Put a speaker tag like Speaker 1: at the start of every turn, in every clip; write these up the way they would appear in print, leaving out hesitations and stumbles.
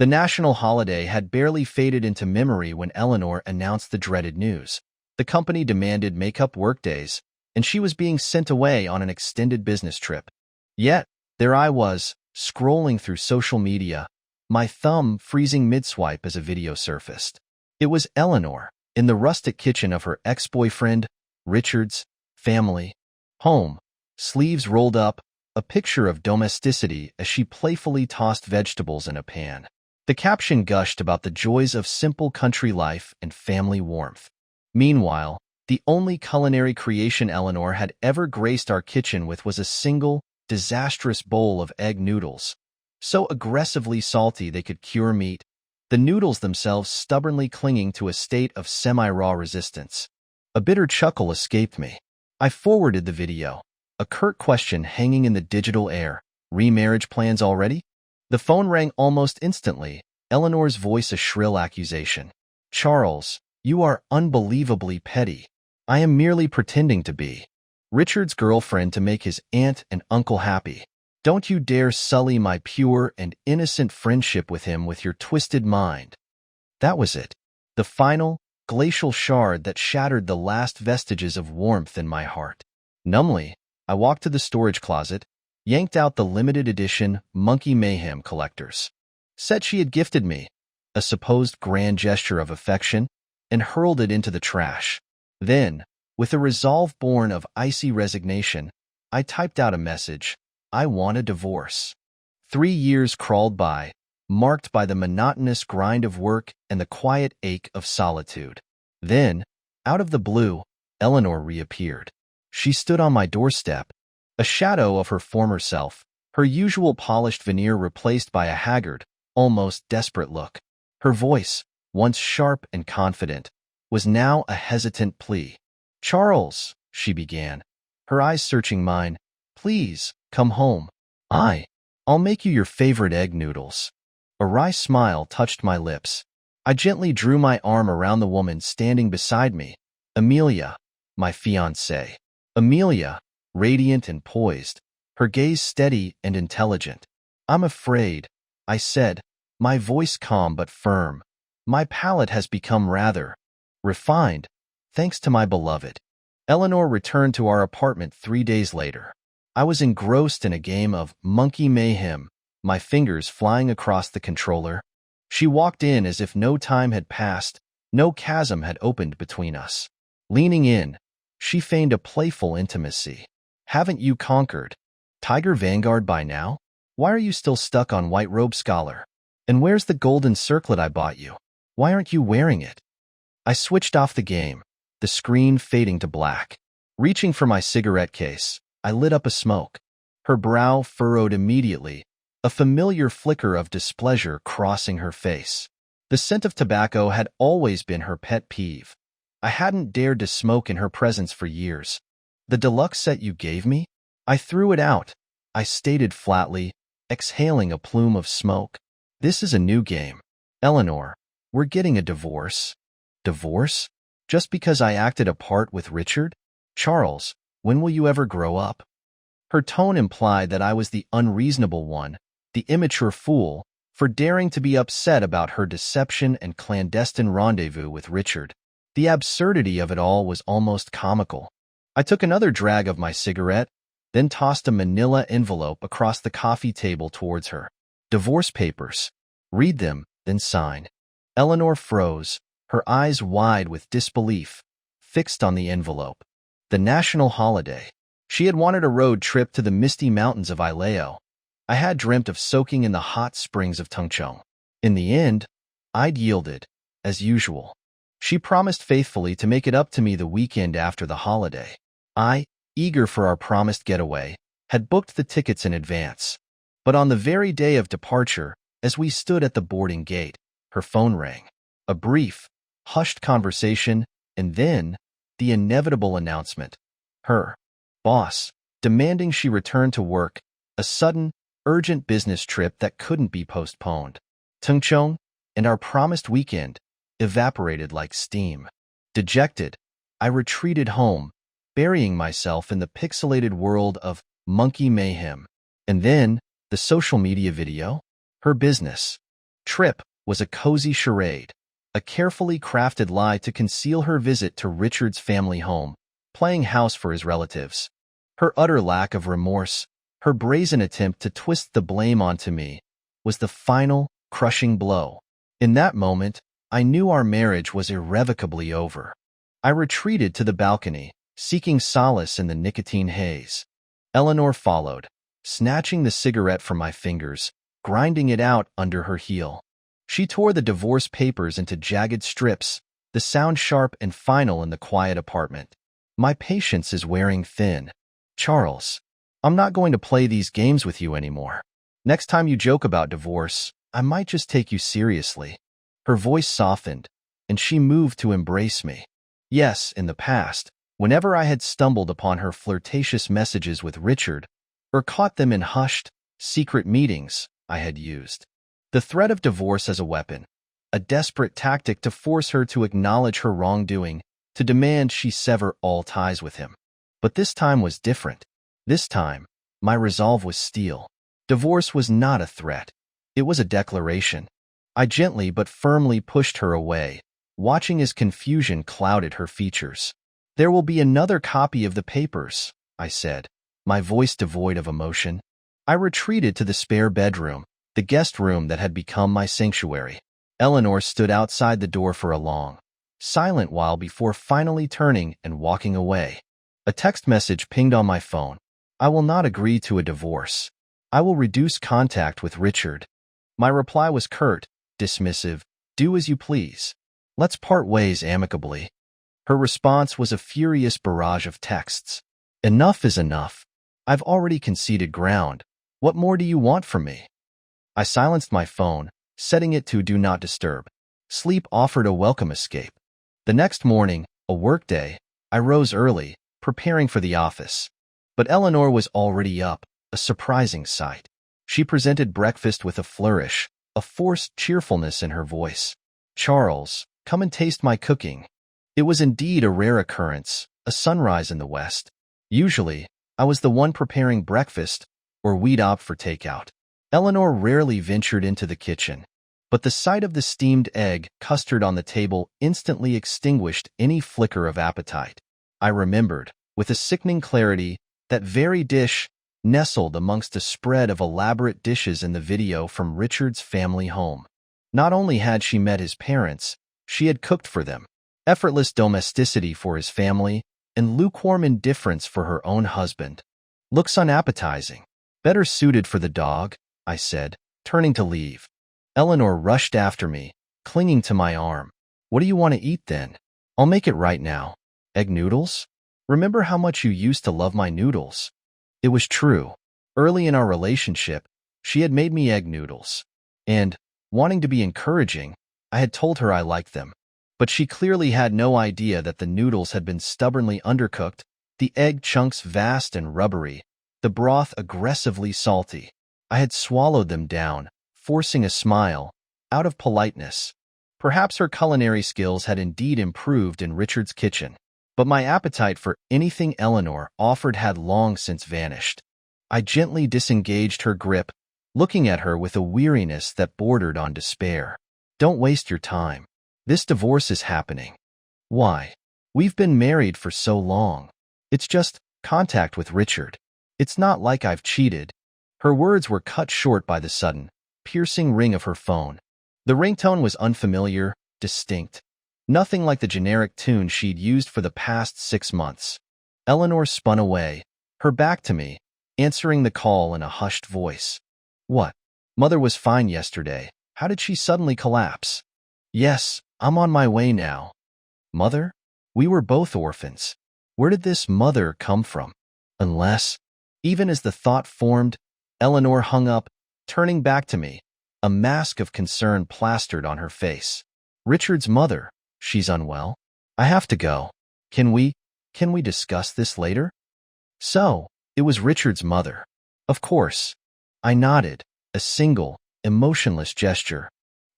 Speaker 1: The national holiday had barely faded into memory when Eleanor announced the dreaded news. The company demanded make-up workdays, and she was being sent away on an extended business trip. Yet, there I was, scrolling through social media, my thumb freezing mid-swipe as a video surfaced. It was Eleanor, in the rustic kitchen of her ex-boyfriend, Richard's, family home, sleeves rolled up, a picture of domesticity as she playfully tossed vegetables in a pan. The caption gushed about the joys of simple country life and family warmth. Meanwhile, the only culinary creation Eleanor had ever graced our kitchen with was a single, disastrous bowl of egg noodles. So aggressively salty they could cure meat, the noodles themselves stubbornly clinging to a state of semi-raw resistance. A bitter chuckle escaped me. I forwarded the video, a curt question hanging in the digital air. Remarriage plans already? The phone rang almost instantly, Eleanor's voice a shrill accusation. Charles, you are unbelievably petty. I am merely pretending to be Richard's girlfriend to make his aunt and uncle happy. Don't you dare sully my pure and innocent friendship with him with your twisted mind. That was it. The final, glacial shard that shattered the last vestiges of warmth in my heart. Numbly, I walked to the storage closet, yanked out the limited edition Monkey Mayhem collectors set she had gifted me, a supposed grand gesture of affection, and hurled it into the trash. Then, with a resolve born of icy resignation, I typed out a message. I want a divorce. 3 years crawled by, marked by the monotonous grind of work and the quiet ache of solitude. Then, out of the blue, Eleanor reappeared. She stood on my doorstep, a shadow of her former self, her usual polished veneer replaced by a haggard, almost desperate look. Her voice, once sharp and confident, was now a hesitant plea. Charles, she began, her eyes searching mine, please, come home. I'll make you your favorite egg noodles. A wry smile touched my lips. I gently drew my arm around the woman standing beside me. Amelia, my fiancée. Amelia, radiant and poised, her gaze steady and intelligent. I'm afraid, I said, my voice calm but firm. My palate has become rather refined, thanks to my beloved. Eleanor returned to our apartment 3 days later. I was engrossed in a game of Monkey Mayhem, my fingers flying across the controller. She walked in as if no time had passed, no chasm had opened between us. Leaning in, she feigned a playful intimacy. Haven't you conquered Tiger Vanguard by now? Why are you still stuck on White Robe Scholar? And where's the golden circlet I bought you? Why aren't you wearing it? I switched off the game, the screen fading to black. Reaching for my cigarette case, I lit up a smoke. Her brow furrowed immediately, a familiar flicker of displeasure crossing her face. The scent of tobacco had always been her pet peeve. I hadn't dared to smoke in her presence for years. The deluxe set you gave me? I threw it out, I stated flatly, exhaling a plume of smoke. This is a new game. Eleanor, we're getting a divorce. Divorce? Just because I acted a part with Richard? Charles, when will you ever grow up? Her tone implied that I was the unreasonable one, the immature fool, for daring to be upset about her deception and clandestine rendezvous with Richard. The absurdity of it all was almost comical. I took another drag of my cigarette, then tossed a manila envelope across the coffee table towards her. Divorce papers. Read them, then sign. Eleanor froze, her eyes wide with disbelief, fixed on the envelope. The national holiday. She had wanted a road trip to the misty mountains of Ileo. I had dreamt of soaking in the hot springs of Tungcheong. In the end, I'd yielded, as usual. She promised faithfully to make it up to me the weekend after the holiday. I, eager for our promised getaway, had booked the tickets in advance. But on the very day of departure, as we stood at the boarding gate, her phone rang. A brief, hushed conversation, and then the inevitable announcement. Her boss, demanding she return to work, a sudden, urgent business trip that couldn't be postponed. Tungcheong, and our promised weekend, evaporated like steam. Dejected, I retreated home, burying myself in the pixelated world of Monkey Mayhem. And then, the social media video? Her business. trip was a cozy charade, a carefully crafted lie to conceal her visit to Richard's family home, playing house for his relatives. Her utter lack of remorse, her brazen attempt to twist the blame onto me, was the final, crushing blow. In that moment, I knew our marriage was irrevocably over. I retreated to the balcony, seeking solace in the nicotine haze. Eleanor followed, snatching the cigarette from my fingers, grinding it out under her heel. She tore the divorce papers into jagged strips, the sound sharp and final in the quiet apartment. My patience is wearing thin. Charles, I'm not going to play these games with you anymore. Next time you joke about divorce, I might just take you seriously. Her voice softened, and she moved to embrace me. Yes, in the past, whenever I had stumbled upon her flirtatious messages with Richard, or caught them in hushed, secret meetings, I had used the threat of divorce as a weapon, a desperate tactic to force her to acknowledge her wrongdoing, to demand she sever all ties with him. But this time was different. This time, my resolve was steel. Divorce was not a threat. It was a declaration. I gently but firmly pushed her away, watching as confusion clouded her features. There will be another copy of the papers, I said, my voice devoid of emotion. I retreated to the spare bedroom, the guest room that had become my sanctuary. Eleanor stood outside the door for a long, silent while before finally turning and walking away. A text message pinged on my phone. I will not agree to a divorce. I will reduce contact with Richard. My reply was curt, dismissive, do as you please. Let's part ways amicably. Her response was a furious barrage of texts. Enough is enough. I've already conceded ground. What more do you want from me? I silenced my phone, setting it to Do Not Disturb. Sleep offered a welcome escape. The next morning, a workday, I rose early, preparing for the office. But Eleanor was already up, a surprising sight. She presented breakfast with a flourish, a forced cheerfulness in her voice. Charles, come and taste my cooking. It was indeed a rare occurrence, a sunrise in the west. Usually, I was the one preparing breakfast, or we'd opt for takeout. Eleanor rarely ventured into the kitchen, but the sight of the steamed egg custard on the table instantly extinguished any flicker of appetite. I remembered, with a sickening clarity, that very dish, nestled amongst a spread of elaborate dishes in the video from Richard's family home. Not only had she met his parents, she had cooked for them. Effortless domesticity for his family, and lukewarm indifference for her own husband. Looks unappetizing. Better suited for the dog, I said, turning to leave. Eleanor rushed after me, clinging to my arm. What do you want to eat then? I'll make it right now. Egg noodles? Remember how much you used to love my noodles? It was true. Early in our relationship, she had made me egg noodles. And, wanting to be encouraging, I had told her I liked them. But she clearly had no idea that the noodles had been stubbornly undercooked, the egg chunks vast and rubbery, the broth aggressively salty. I had swallowed them down, forcing a smile, out of politeness. Perhaps her culinary skills had indeed improved in Richard's kitchen, but my appetite for anything Eleanor offered had long since vanished. I gently disengaged her grip, looking at her with a weariness that bordered on despair. Don't waste your time. This divorce is happening. Why? We've been married for so long. It's just contact with Richard. It's not like I've cheated. Her words were cut short by the sudden, piercing ring of her phone. The ringtone was unfamiliar, distinct. Nothing like the generic tune she'd used for the past 6 months. Eleanor spun away, her back to me, answering the call in a hushed voice. What? Mother was fine yesterday. How did she suddenly collapse? Yes, I'm on my way now. Mother? We were both orphans. Where did this mother come from? Unless, even as the thought formed, Eleanor hung up, turning back to me, a mask of concern plastered on her face. Richard's mother. She's unwell. I have to go. Can we discuss this later? So, it was Richard's mother. Of course. I nodded, a single, emotionless gesture.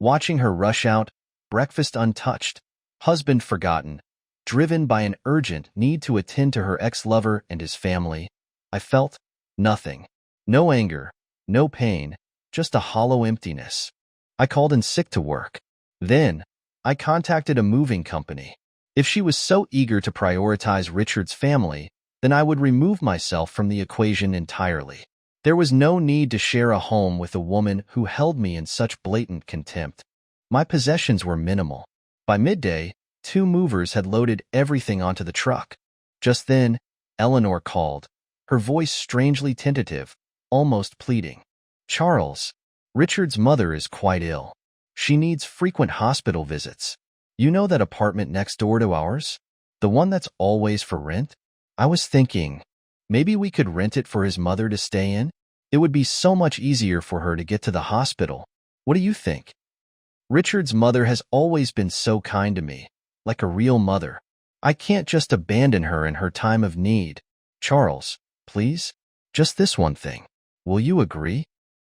Speaker 1: Watching her rush out, breakfast untouched, husband forgotten, driven by an urgent need to attend to her ex-lover and his family, I felt nothing. No anger, no pain, just a hollow emptiness. I called in sick to work. Then, I contacted a moving company. If she was so eager to prioritize Richard's family, then I would remove myself from the equation entirely. There was no need to share a home with a woman who held me in such blatant contempt. My possessions were minimal. By midday, 2 movers had loaded everything onto the truck. Just then, Eleanor called, her voice strangely tentative, almost pleading. Charles, Richard's mother is quite ill. She needs frequent hospital visits. You know that apartment next door to ours? The one that's always for rent? I was thinking, maybe we could rent it for his mother to stay in? It would be so much easier for her to get to the hospital. What do you think? Richard's mother has always been so kind to me, like a real mother. I can't just abandon her in her time of need. Charles, please? Just this one thing. Will you agree?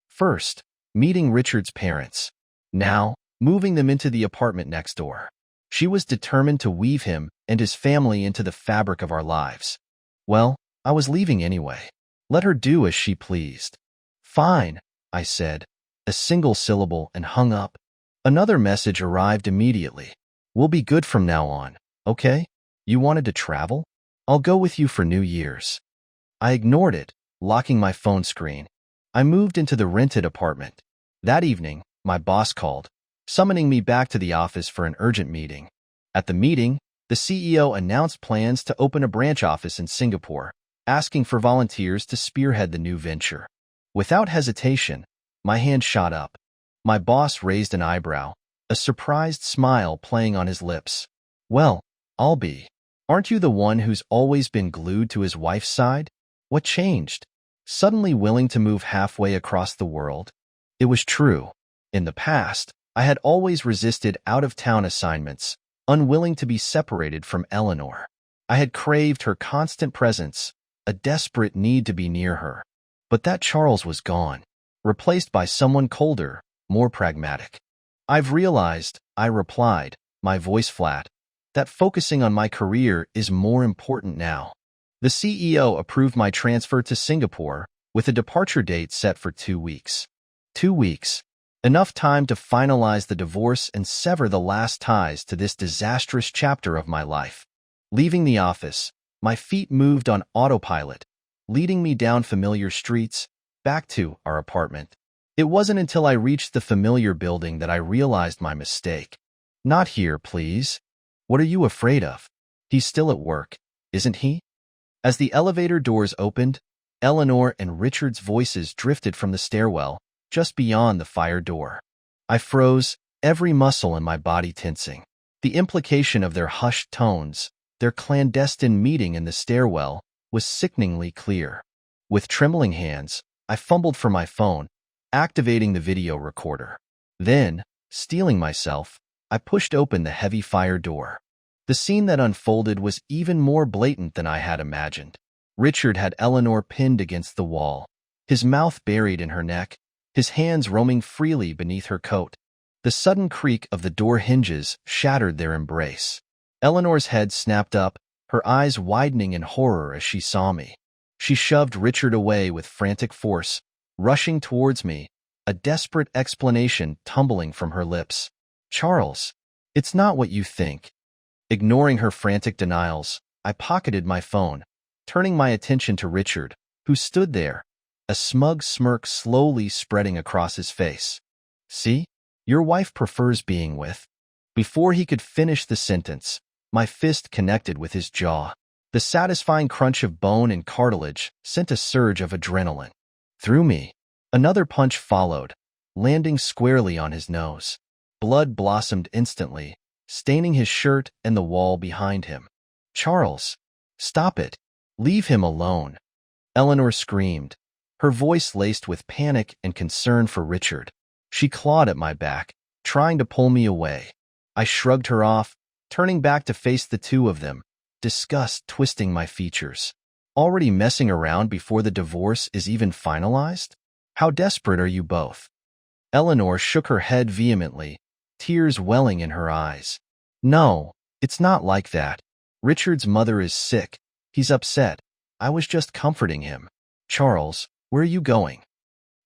Speaker 1: First, meeting Richard's parents. Now, moving them into the apartment next door. She was determined to weave him and his family into the fabric of our lives. Well, I was leaving anyway. Let her do as she pleased. Fine, I said, a single syllable, and hung up. Another message arrived immediately. We'll be good from now on, okay? You wanted to travel? I'll go with you for New Year's. I ignored it, locking my phone screen. I moved into the rented apartment. That evening, my boss called, summoning me back to the office for an urgent meeting. At the meeting, the CEO announced plans to open a branch office in Singapore, asking for volunteers to spearhead the new venture. Without hesitation, my hand shot up. My boss raised an eyebrow, a surprised smile playing on his lips. Well, I'll be. Aren't you the one who's always been glued to his wife's side? What changed? Suddenly willing to move halfway across the world? It was true. In the past, I had always resisted out-of-town assignments, unwilling to be separated from Eleanor. I had craved her constant presence, a desperate need to be near her. But that Charles was gone, replaced by someone colder, more pragmatic. I've realized, I replied, my voice flat, that focusing on my career is more important now. The CEO approved my transfer to Singapore, with a departure date set for 2 weeks. 2 weeks. Enough time to finalize the divorce and sever the last ties to this disastrous chapter of my life. Leaving the office, my feet moved on autopilot, leading me down familiar streets, back to our apartment. It wasn't until I reached the familiar building that I realized my mistake. Not here, please. What are you afraid of? He's still at work, isn't he? As the elevator doors opened, Eleanor and Richard's voices drifted from the stairwell, just beyond the fire door. I froze, every muscle in my body tensing. The implication of their hushed tones, their clandestine meeting in the stairwell, was sickeningly clear. With trembling hands, I fumbled for my phone, activating the video recorder. Then, steeling myself, I pushed open the heavy fire door. The scene that unfolded was even more blatant than I had imagined. Richard had Eleanor pinned against the wall, his mouth buried in her neck, his hands roaming freely beneath her coat. The sudden creak of the door hinges shattered their embrace. Eleanor's head snapped up, her eyes widening in horror as she saw me. She shoved Richard away with frantic force, rushing towards me, a desperate explanation tumbling from her lips. Charles, it's not what you think. Ignoring her frantic denials, I pocketed my phone, turning my attention to Richard, who stood there, a smug smirk slowly spreading across his face. See? Your wife prefers being with. Before he could finish the sentence, my fist connected with his jaw. The satisfying crunch of bone and cartilage sent a surge of adrenaline through me. Another punch followed, landing squarely on his nose. Blood blossomed instantly, staining his shirt and the wall behind him. Charles, stop it. Leave him alone. Eleanor screamed, her voice laced with panic and concern for Richard. She clawed at my back, trying to pull me away. I shrugged her off, turning back to face the two of them, disgust twisting my features. Already messing around before the divorce is even finalized? How desperate are you both? Eleanor shook her head vehemently, tears welling in her eyes. No, it's not like that. Richard's mother is sick. He's upset. I was just comforting him. Charles, where are you going?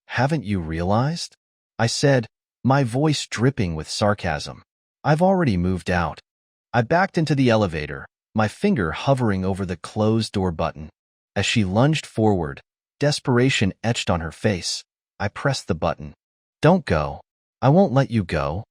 Speaker 1: Haven't you realized? I said, my voice dripping with sarcasm. I've already moved out. I backed into the elevator, my finger hovering over the closed door button. As she lunged forward, desperation etched on her face. I pressed the button. Don't go. I won't let you go.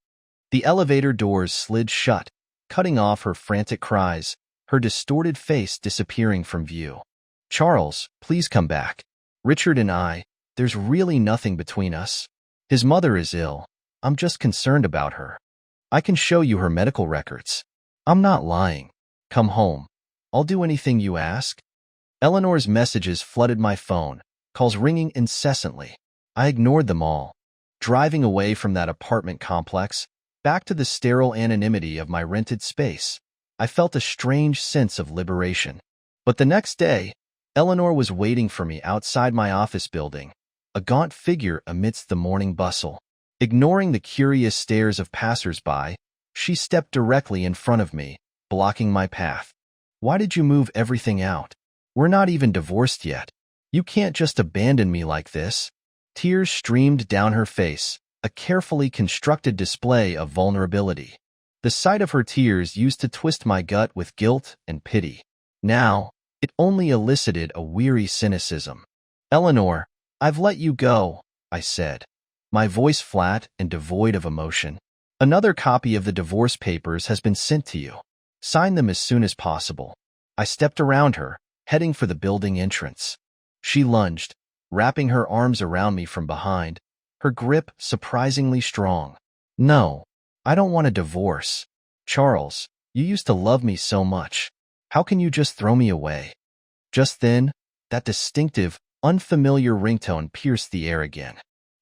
Speaker 1: The elevator doors slid shut, cutting off her frantic cries, her distorted face disappearing from view. Charles, please come back. Richard and there's really nothing between us. His mother is ill. I'm just concerned about her. I can show you her medical records. I'm not lying. Come home. I'll do anything you ask. Eleanor's messages flooded my phone, calls ringing incessantly. I ignored them all. Driving away from that apartment complex, back to the sterile anonymity of my rented space, I felt a strange sense of liberation. But the next day, Eleanor was waiting for me outside my office building, a gaunt figure amidst the morning bustle. Ignoring the curious stares of passers-by, she stepped directly in front of me, blocking my path. Why did you move everything out? We're not even divorced yet. You can't just abandon me like this. Tears streamed down her face, a carefully constructed display of vulnerability. The sight of her tears used to twist my gut with guilt and pity. Now, it only elicited a weary cynicism. Eleanor, I've let you go, I said, my voice flat and devoid of emotion. Another copy of the divorce papers has been sent to you. Sign them as soon as possible. I stepped around her, heading for the building entrance. She lunged, wrapping her arms around me from behind, her grip surprisingly strong. No, I don't want a divorce. Charles, you used to love me so much. How can you just throw me away? Just then, that distinctive, unfamiliar ringtone pierced the air again.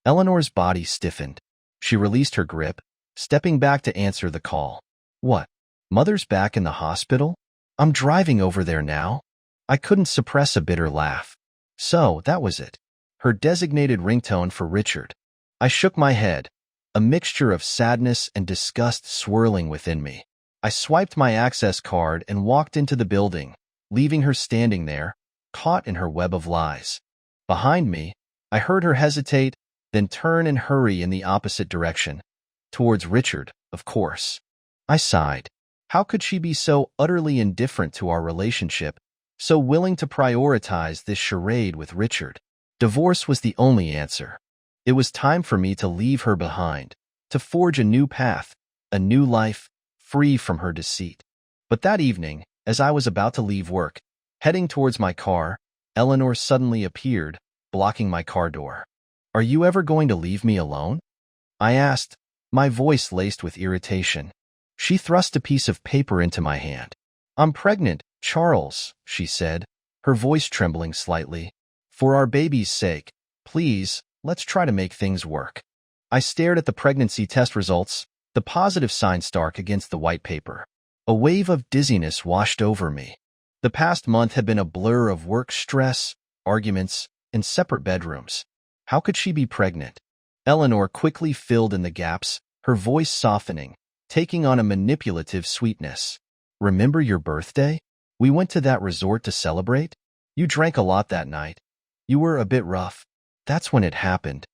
Speaker 1: Eleanor's body stiffened. She released her grip, stepping back to answer the call. What? Mother's back in the hospital? I'm driving over there now. I couldn't suppress a bitter laugh. So, that was it. Her designated ringtone for Richard. I shook my head, a mixture of sadness and disgust swirling within me. I swiped my access card and walked into the building, leaving her standing there, caught in her web of lies. Behind me, I heard her hesitate, then turn and hurry in the opposite direction. Towards Richard, of course. I sighed. How could she be so utterly indifferent to our relationship, so willing to prioritize this charade with Richard? Divorce was the only answer. It was time for me to leave her behind, to forge a new path, a new life, free from her deceit. But that evening, as I was about to leave work, heading towards my car, Eleanor suddenly appeared, blocking my car door. Are you ever going to leave me alone? I asked, my voice laced with irritation. She thrust a piece of paper into my hand. I'm pregnant, Charles, she said, her voice trembling slightly. For our baby's sake, please, let's try to make things work. I stared at the pregnancy test results, the positive sign stark against the white paper. A wave of dizziness washed over me. The past month had been a blur of work stress, arguments, and separate bedrooms. How could she be pregnant? Eleanor quickly filled in the gaps, her voice softening, taking on a manipulative sweetness. Remember your birthday? We went to that resort to celebrate? You drank a lot that night. You were a bit rough. That's when it happened.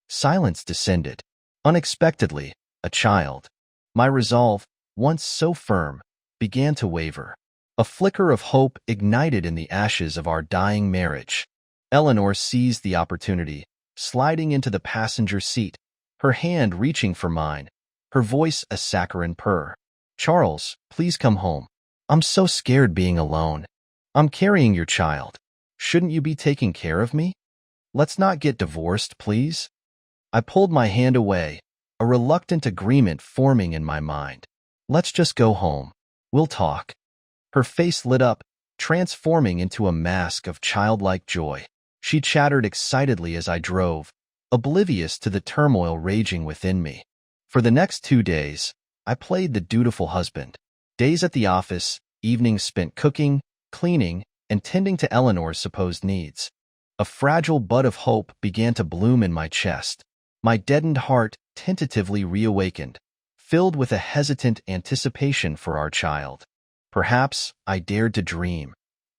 Speaker 1: Silence descended. Unexpectedly, a child. My resolve, once so firm, began to waver. A flicker of hope ignited in the ashes of our dying marriage. Eleanor seized the opportunity, sliding into the passenger seat, her hand reaching for mine, her voice a saccharine purr. Charles, please come home. I'm so scared being alone. I'm carrying your child. Shouldn't you be taking care of me? Let's not get divorced, please. I pulled my hand away, a reluctant agreement forming in my mind. Let's just go home. We'll talk. Her face lit up, transforming into a mask of childlike joy. She chattered excitedly as I drove, oblivious to the turmoil raging within me. For the next 2 days, I played the dutiful husband. Days at the office, evenings spent cooking, cleaning, and tending to Eleanor's supposed needs. A fragile bud of hope began to bloom in my chest. My deadened heart tentatively reawakened, filled with a hesitant anticipation for our child. Perhaps I dared to dream.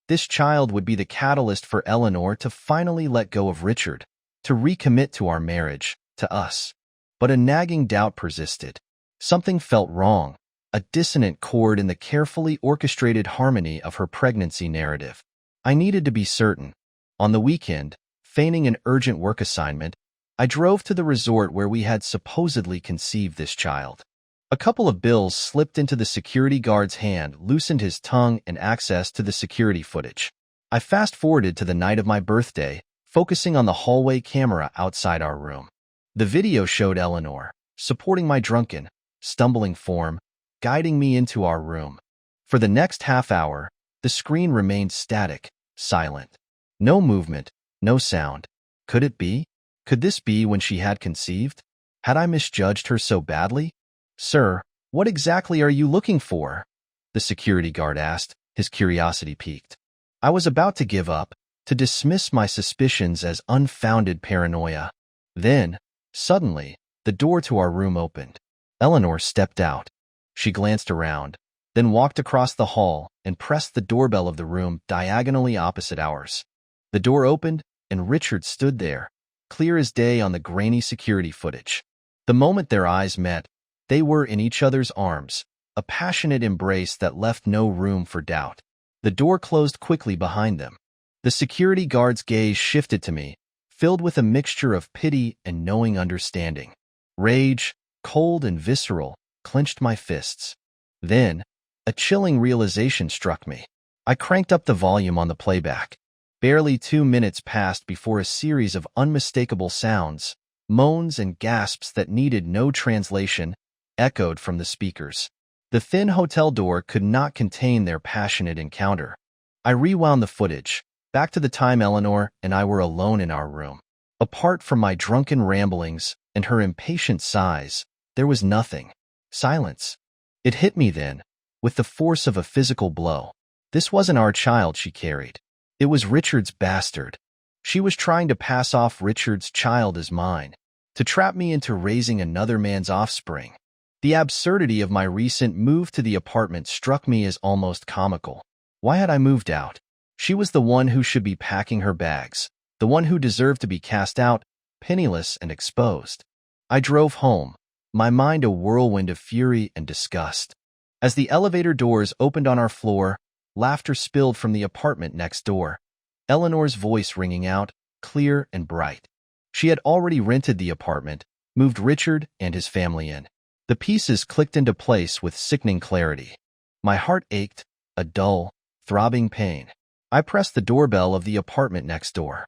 Speaker 1: This child would be the catalyst for Eleanor to finally let go of Richard, to recommit to our marriage, to us. But a nagging doubt persisted. Something felt wrong, a dissonant chord in the carefully orchestrated harmony of her pregnancy narrative. I needed to be certain. On the weekend, feigning an urgent work assignment, I drove to the resort where we had supposedly conceived this child. A couple of bills slipped into the security guard's hand, loosened his tongue and access to the security footage. I fast-forwarded to the night of my birthday, focusing on the hallway camera outside our room. The video showed Eleanor, supporting my drunken, stumbling form, guiding me into our room. For the next half hour, the screen remained static, silent. No movement, no sound. Could it be? Could this be when she had conceived? Had I misjudged her so badly? "Sir, what exactly are you looking for?" the security guard asked, his curiosity piqued. I was about to give up, to dismiss my suspicions as unfounded paranoia. Then, suddenly, the door to our room opened. Eleanor stepped out. She glanced around, then walked across the hall and pressed the doorbell of the room diagonally opposite ours. The door opened, and Richard stood there, clear as day on the grainy security footage. The moment their eyes met, they were in each other's arms, a passionate embrace that left no room for doubt. The door closed quickly behind them. The security guard's gaze shifted to me, filled with a mixture of pity and knowing understanding. Rage, cold and visceral, clenched my fists. Then, a chilling realization struck me. I cranked up the volume on the playback. Barely 2 minutes passed before a series of unmistakable sounds, moans and gasps that needed no translation, echoed from the speakers. The thin hotel door could not contain their passionate encounter. I rewound the footage, back to the time Eleanor and I were alone in our room. Apart from my drunken ramblings and her impatient sighs, there was nothing. Silence. It hit me then, with the force of a physical blow. This wasn't our child she carried. It was Richard's bastard. She was trying to pass off Richard's child as mine, to trap me into raising another man's offspring. The absurdity of my recent move to the apartment struck me as almost comical. Why had I moved out? She was the one who should be packing her bags, the one who deserved to be cast out, penniless and exposed. I drove home, my mind a whirlwind of fury and disgust. As the elevator doors opened on our floor, laughter spilled from the apartment next door, Eleanor's voice ringing out, clear and bright. She had already rented the apartment, moved Richard and his family in. The pieces clicked into place with sickening clarity. My heart ached, a dull, throbbing pain. I pressed the doorbell of the apartment next door.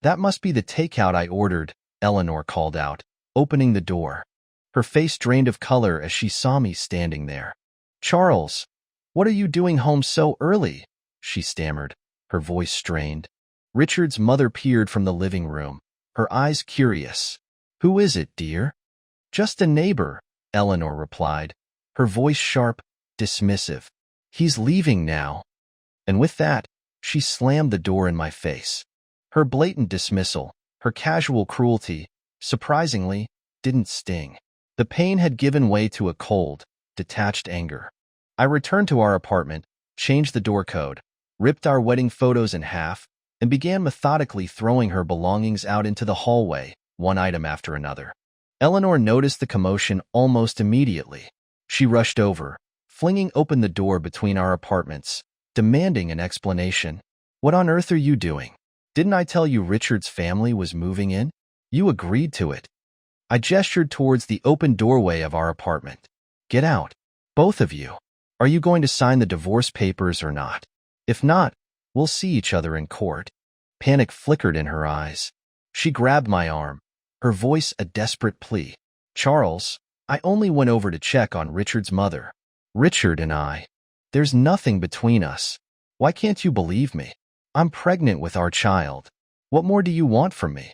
Speaker 1: "That must be the takeout I ordered," Eleanor called out, opening the door. Her face drained of color as she saw me standing there. "Charles, what are you doing home so early?" she stammered, her voice strained. Richard's mother peered from the living room, her eyes curious. "Who is it, dear?" "Just a neighbor," Eleanor replied, her voice sharp, dismissive. "He's leaving now." And with that, she slammed the door in my face. Her blatant dismissal, her casual cruelty, surprisingly, didn't sting. The pain had given way to a cold, detached anger. I returned to our apartment, changed the door code, ripped our wedding photos in half, and began methodically throwing her belongings out into the hallway, one item after another. Eleanor noticed the commotion almost immediately. She rushed over, flinging open the door between our apartments, demanding an explanation. "What on earth are you doing? Didn't I tell you Richard's family was moving in? You agreed to it." I gestured towards the open doorway of our apartment. "Get out, both of you. Are you going to sign the divorce papers or not? If not, we'll see each other in court." Panic flickered in her eyes. She grabbed my arm, her voice a desperate plea. "Charles, I only went over to check on Richard's mother. Richard and I. There's nothing between us. Why can't you believe me? I'm pregnant with our child. What more do you want from me?"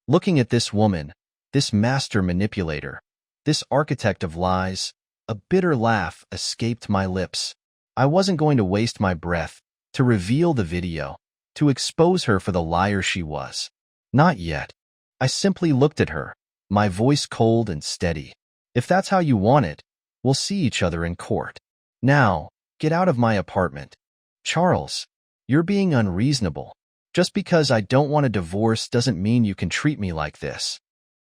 Speaker 1: Looking at this woman, this master manipulator, this architect of lies, a bitter laugh escaped my lips. I wasn't going to waste my breath to reveal the video, to expose her for the liar she was. Not yet. I simply looked at her, my voice cold and steady. "If that's how you want it, we'll see each other in court. Now, get out of my apartment." "Charles, you're being unreasonable. Just because I don't want a divorce doesn't mean you can treat me like this."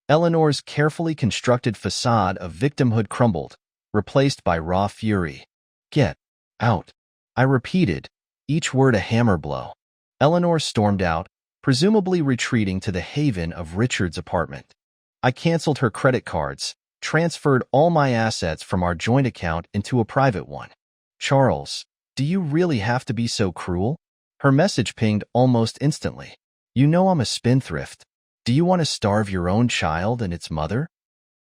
Speaker 1: Eleanor's carefully constructed facade of victimhood crumbled, replaced by raw fury. "Get out," I repeated, each word a hammer blow. Eleanor stormed out, presumably retreating to the haven of Richard's apartment. I canceled her credit cards, transferred all my assets from our joint account into a private one. "Charles, do you really have to be so cruel?" Her message pinged almost instantly. "You know I'm a spendthrift. Do you want to starve your own child and its mother?"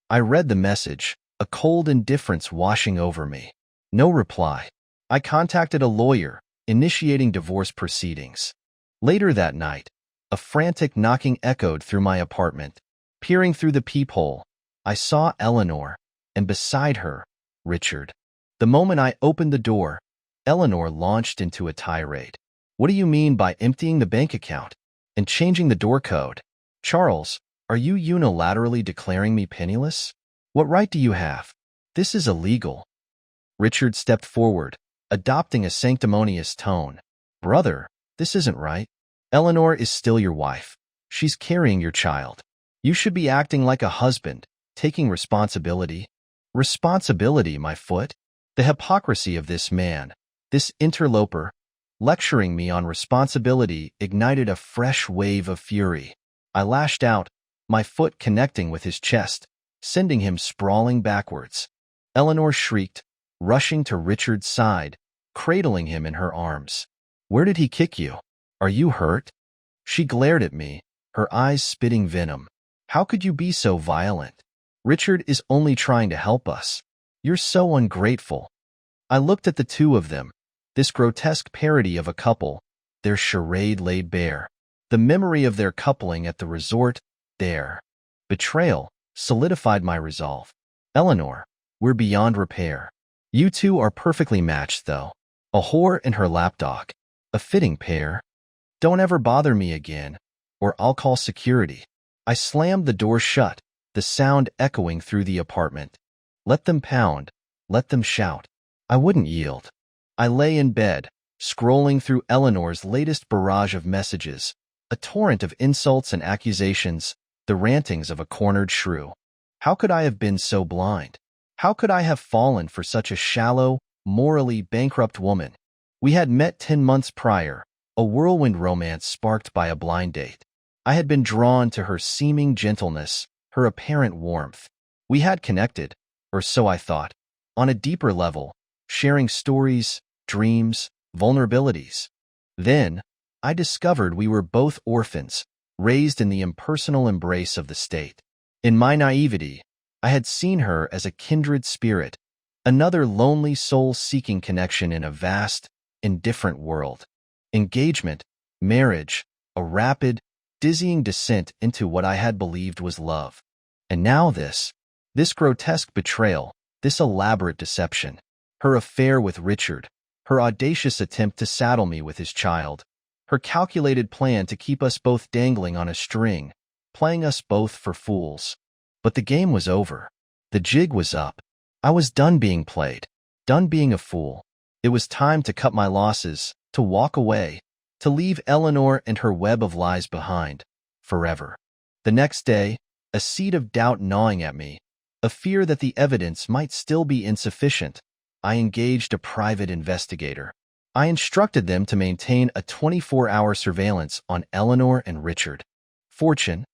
Speaker 1: I read the message, a cold indifference washing over me. No reply. I contacted a lawyer, initiating divorce proceedings. Later that night, a frantic knocking echoed through my apartment. Peering through the peephole, I saw Eleanor, and beside her, Richard. The moment I opened the door, Eleanor launched into a tirade. "What do you mean by emptying the bank account and changing the door code? Charles, are you unilaterally declaring me penniless? What right do you have? This is illegal." Richard stepped forward, adopting a sanctimonious tone. "Brother, this isn't right. Eleanor is still your wife. She's carrying your child. You should be acting like a husband, taking responsibility." Responsibility, my foot? The hypocrisy of this man, this interloper, lecturing me on responsibility ignited a fresh wave of fury. I lashed out, my foot connecting with his chest, sending him sprawling backwards. Eleanor shrieked, rushing to Richard's side, cradling him in her arms. "Where did he kick you? Are you hurt?" She glared at me, her eyes spitting venom. "How could you be so violent? Richard is only trying to help us. You're so ungrateful." I looked at the two of them, this grotesque parody of a couple, their charade laid bare. The memory of their coupling at the resort, their betrayal, solidified my resolve. "Eleanor, we're beyond repair. You two are perfectly matched, though. A whore and her lapdog. A fitting pair. Don't ever bother me again, or I'll call security." I slammed the door shut, the sound echoing through the apartment. Let them pound, let them shout. I wouldn't yield. I lay in bed, scrolling through Eleanor's latest barrage of messages, a torrent of insults and accusations, the rantings of a cornered shrew. How could I have been so blind? How could I have fallen for such a shallow, morally bankrupt woman? We had met 10 months prior, a whirlwind romance sparked by a blind date. I had been drawn to her seeming gentleness, her apparent warmth. We had connected, or so I thought, on a deeper level, sharing stories, dreams, vulnerabilities. Then, I discovered we were both orphans, raised in the impersonal embrace of the state. In my naivety, I had seen her as a kindred spirit, another lonely soul seeking connection in a vast, indifferent world. Engagement, marriage, a rapid, dizzying descent into what I had believed was love. And now this grotesque betrayal, this elaborate deception, her affair with Richard, her audacious attempt to saddle me with his child, her calculated plan to keep us both dangling on a string, playing us both for fools. But the game was over. The jig was up. I was done being played, done being a fool. It was time to cut my losses, to walk away, to leave Eleanor and her web of lies behind, forever. The next day, a seed of doubt gnawing at me, a fear that the evidence might still be insufficient, I engaged a private investigator. I instructed them to maintain a 24-hour surveillance on Eleanor and Richard. Fortune,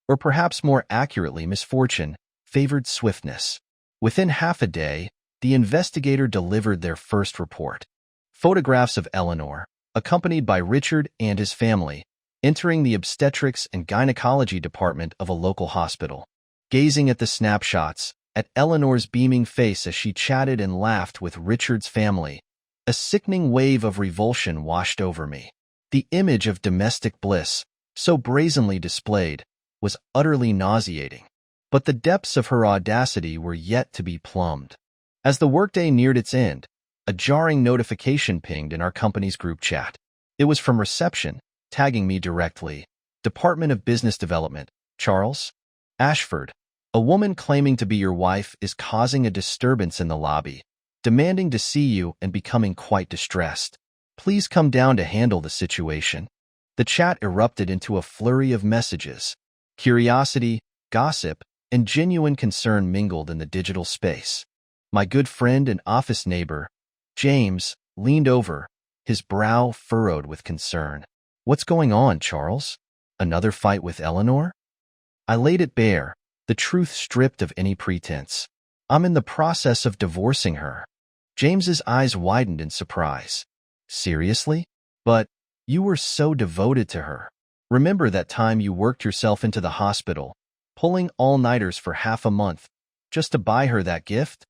Speaker 1: or perhaps more accurately misfortune, favored swiftness. Within half a day, the investigator delivered their first report. Photographs of Eleanor, accompanied by Richard and his family, entering the obstetrics and gynecology department of a local hospital. Gazing at the snapshots, at Eleanor's beaming face as she chatted and laughed with Richard's family, a sickening wave of revulsion washed over me. The image of domestic bliss, so brazenly displayed, was utterly nauseating. But the depths of her audacity were yet to be plumbed. As the workday neared its end, a jarring notification pinged in our company's group chat. It was from reception, tagging me directly. "Department of Business Development, Charles Ashford. A woman claiming to be your wife is causing a disturbance in the lobby, demanding to see you and becoming quite distressed. Please come down to handle the situation." The chat erupted into a flurry of messages. Curiosity, gossip, and genuine concern mingled in the digital space. My good friend and office neighbor, James, leaned over, his brow furrowed with concern. "What's going on, Charles? Another fight with Eleanor?" I laid it bare, the truth stripped of any pretense. "I'm in the process of divorcing her." James's eyes widened in surprise. "Seriously? But you were so devoted to her. Remember that time you worked yourself into the hospital, pulling all-nighters for half a month, just to buy her that gift?"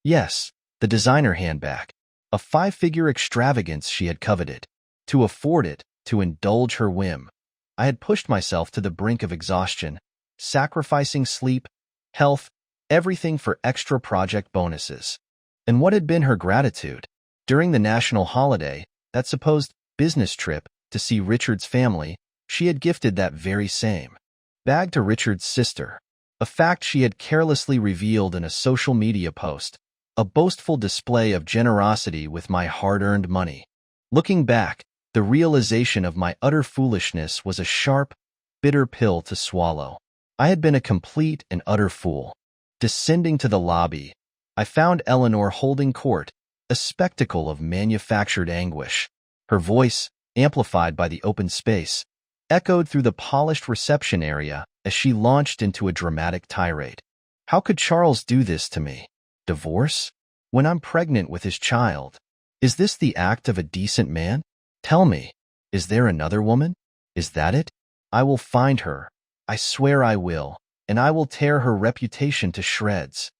Speaker 1: Yes, the designer handbag. A 5-figure extravagance she had coveted. To afford it, to indulge her whim, I had pushed myself to the brink of exhaustion, sacrificing sleep, health, everything for extra project bonuses. And what had been her gratitude? During the national holiday, that supposed business trip to see Richard's family, she had gifted that very same bag to Richard's sister, a fact she had carelessly revealed in a social media post, a boastful display of generosity with my hard-earned money. Looking back, the realization of my utter foolishness was a sharp, bitter pill to swallow. I had been a complete and utter fool. Descending to the lobby, I found Eleanor holding court, a spectacle of manufactured anguish. Her voice, amplified by the open space, echoed through the polished reception area as she launched into a dramatic tirade. How could Charles do this to me? Divorce? When I'm pregnant with his child? Is this the act of a decent man? Tell me, is there another woman? Is that it? I will find her. I swear I will, and I will tear her reputation to shreds.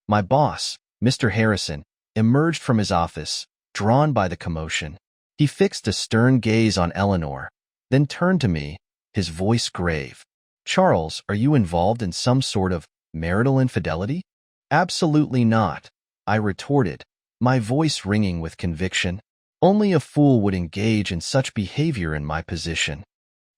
Speaker 1: My boss, Mr. Harrison, emerged from his office, drawn by the commotion. He fixed a stern gaze on Eleanor, then turned to me, his voice grave. "Charles, are you involved in some sort of marital infidelity?" "Absolutely not," I retorted, my voice ringing with conviction. "Only a fool would engage in such behavior in my position."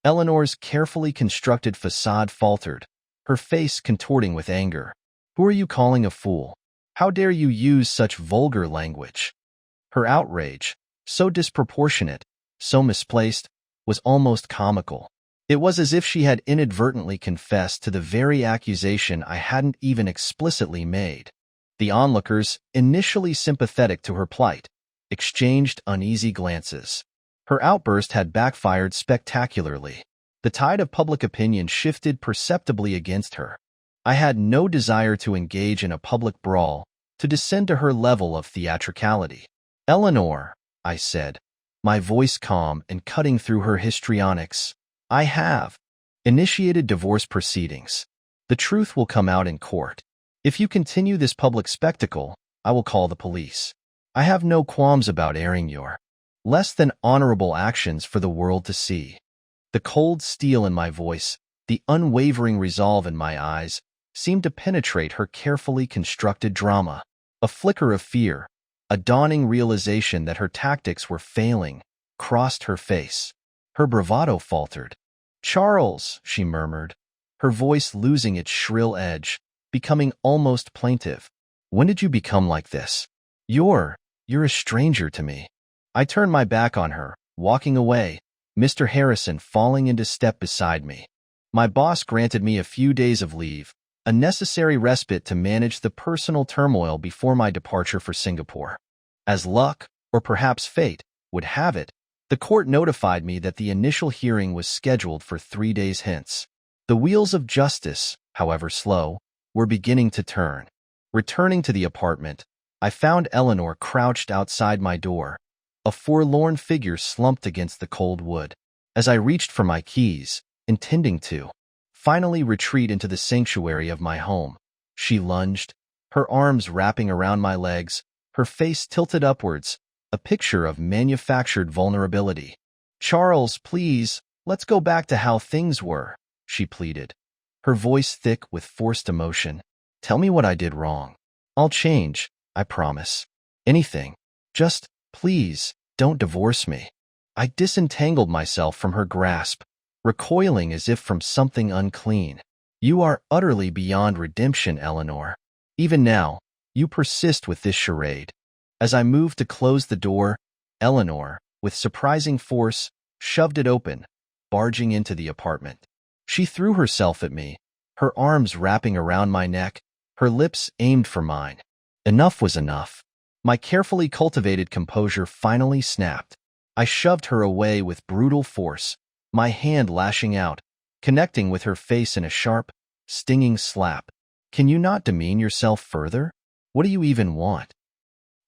Speaker 1: Eleanor's carefully constructed facade faltered, her face contorting with anger. "Who are you calling a fool? How dare you use such vulgar language?" Her outrage, so disproportionate, so misplaced, was almost comical. It was as if she had inadvertently confessed to the very accusation I hadn't even explicitly made. The onlookers, initially sympathetic to her plight, exchanged uneasy glances. Her outburst had backfired spectacularly. The tide of public opinion shifted perceptibly against her. I had no desire to engage in a public brawl, to descend to her level of theatricality. "Eleanor," I said, my voice calm and cutting through her histrionics, "I have initiated divorce proceedings. The truth will come out in court. If you continue this public spectacle, I will call the police. I have no qualms about airing your less than honorable actions for the world to see." The cold steel in my voice, the unwavering resolve in my eyes, seemed to penetrate her carefully constructed drama. A flicker of fear, a dawning realization that her tactics were failing, crossed her face. Her bravado faltered. "Charles," she murmured, her voice losing its shrill edge, becoming almost plaintive. "When did you become like this? You're a stranger to me." I turned my back on her, walking away, Mr. Harrison falling into step beside me. My boss granted me a few days of leave, a necessary respite to manage the personal turmoil before my departure for Singapore. As luck, or perhaps fate, would have it, the court notified me that the initial hearing was scheduled for 3 days hence. The wheels of justice, however slow, were beginning to turn. Returning to the apartment, I found Eleanor crouched outside my door, a forlorn figure slumped against the cold wood. As I reached for my keys, intending to finally retreat into the sanctuary of my home, she lunged, her arms wrapping around my legs, her face tilted upwards, a picture of manufactured vulnerability. "Charles, please, let's go back to how things were," she pleaded, her voice thick with forced emotion. "Tell me what I did wrong. I'll change, I promise. Anything. Just, please, don't divorce me." I disentangled myself from her grasp, recoiling as if from something unclean. "You are utterly beyond redemption, Eleanor. Even now, you persist with this charade." As I moved to close the door, Eleanor, with surprising force, shoved it open, barging into the apartment. She threw herself at me, her arms wrapping around my neck, her lips aimed for mine. Enough was enough. My carefully cultivated composure finally snapped. I shoved her away with brutal force, my hand lashing out, connecting with her face in a sharp, stinging slap. Can you not demean yourself further? What do you even want?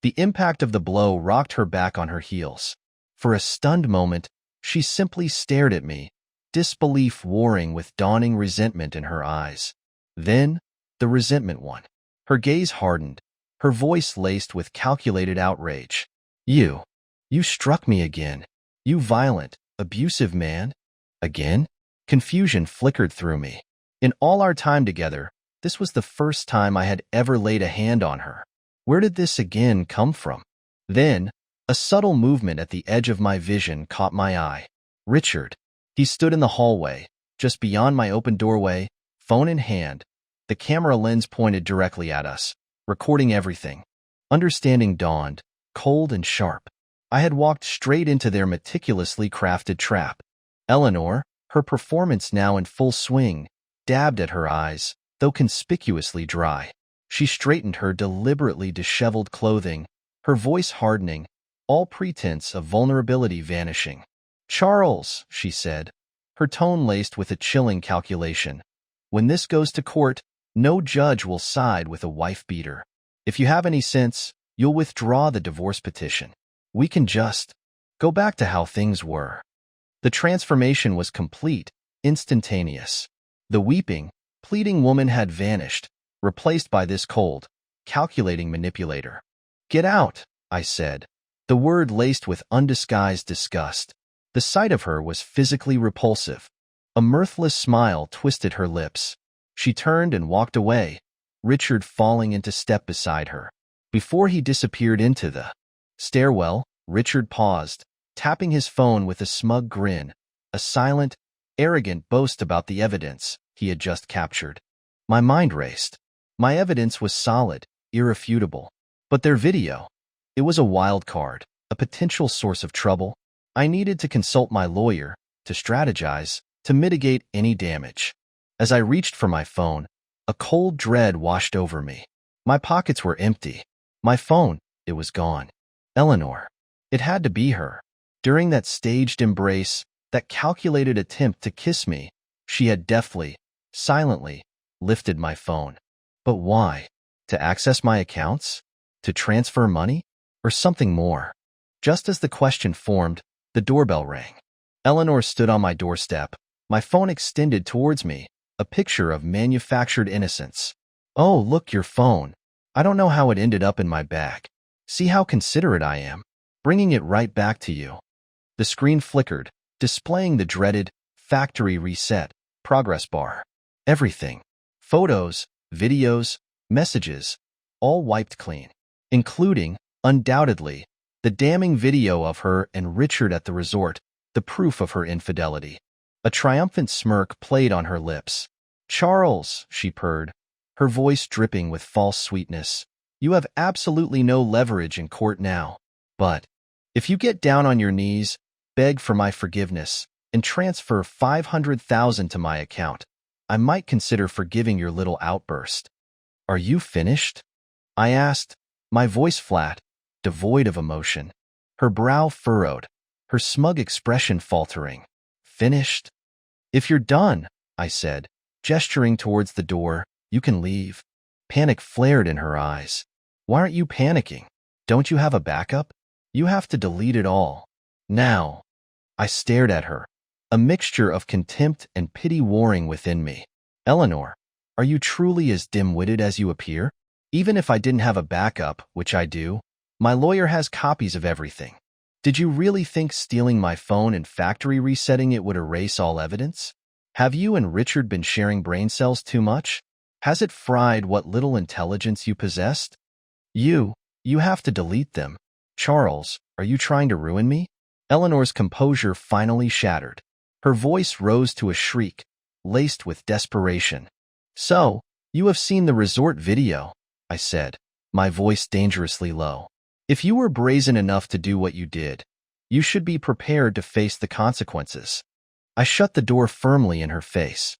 Speaker 1: The impact of the blow rocked her back on her heels. For a stunned moment, she simply stared at me, disbelief warring with dawning resentment in her eyes. Then, the resentment won. Her gaze hardened, her voice laced with calculated outrage. You struck me again. You violent, abusive man. Again? Confusion flickered through me. In all our time together, this was the first time I had ever laid a hand on her. Where did this again come from? Then, a subtle movement at the edge of my vision caught my eye. Richard. He stood in the hallway, just beyond my open doorway, phone in hand, the camera lens pointed directly at us, recording everything. Understanding dawned, cold and sharp. I had walked straight into their meticulously crafted trap. Eleanor, her performance now in full swing, dabbed at her eyes, though conspicuously dry. She straightened her deliberately disheveled clothing, her voice hardening, all pretense of vulnerability vanishing. "Charles," she said, her tone laced with a chilling calculation. "When this goes to court, no judge will side with a wife-beater. If you have any sense, you'll withdraw the divorce petition. We can just go back to how things were." The transformation was complete, instantaneous. The weeping, pleading woman had vanished, replaced by this cold, calculating manipulator. "Get out," I said, the word laced with undisguised disgust. The sight of her was physically repulsive. A mirthless smile twisted her lips. She turned and walked away, Richard falling into step beside her. Before he disappeared into the stairwell, Richard paused, tapping his phone with a smug grin, a silent, arrogant boast about the evidence he had just captured. My mind raced. My evidence was solid, irrefutable. But their video, it was a wild card, a potential source of trouble. I needed to consult my lawyer, to strategize, to mitigate any damage. As I reached for my phone, a cold dread washed over me. My pockets were empty. My phone, it was gone. Eleanor. It had to be her. During that staged embrace, that calculated attempt to kiss me, she had deftly, silently, lifted my phone. But why? To access my accounts? To transfer money? Or something more? Just as the question formed, the doorbell rang. Eleanor stood on my doorstep, my phone extended towards me, a picture of manufactured innocence. "Oh, look, your phone. I don't know how it ended up in my bag. See how considerate I am, bringing it right back to you." The screen flickered, displaying the dreaded factory reset progress bar. Everything. Photos, videos, messages, all wiped clean, including, undoubtedly, the damning video of her and Richard at the resort, the proof of her infidelity. A triumphant smirk played on her lips. "Charles," she purred, her voice dripping with false sweetness, "you have absolutely no leverage in court now. But if you get down on your knees, beg for my forgiveness, and transfer $500,000 to my account, I might consider forgiving your little outburst." "Are you finished?" I asked, my voice flat, devoid of emotion. Her brow furrowed, her smug expression faltering. "Finished?" "If you're done," I said, gesturing towards the door, "you can leave." Panic flared in her eyes. "Why aren't you panicking? Don't you have a backup? You have to delete it all. Now." I stared at her, a mixture of contempt and pity warring within me. "Eleanor, are you truly as dim-witted as you appear? Even if I didn't have a backup, which I do, my lawyer has copies of everything. Did you really think stealing my phone and factory resetting it would erase all evidence? Have you and Richard been sharing brain cells too much? Has it fried what little intelligence you possessed? You have to delete them. Charles, are you trying to ruin me?" Eleanor's composure finally shattered. Her voice rose to a shriek, laced with desperation. "So, you have seen the resort video," I said, my voice dangerously low. "If you were brazen enough to do what you did, you should be prepared to face the consequences." I shut the door firmly in her face.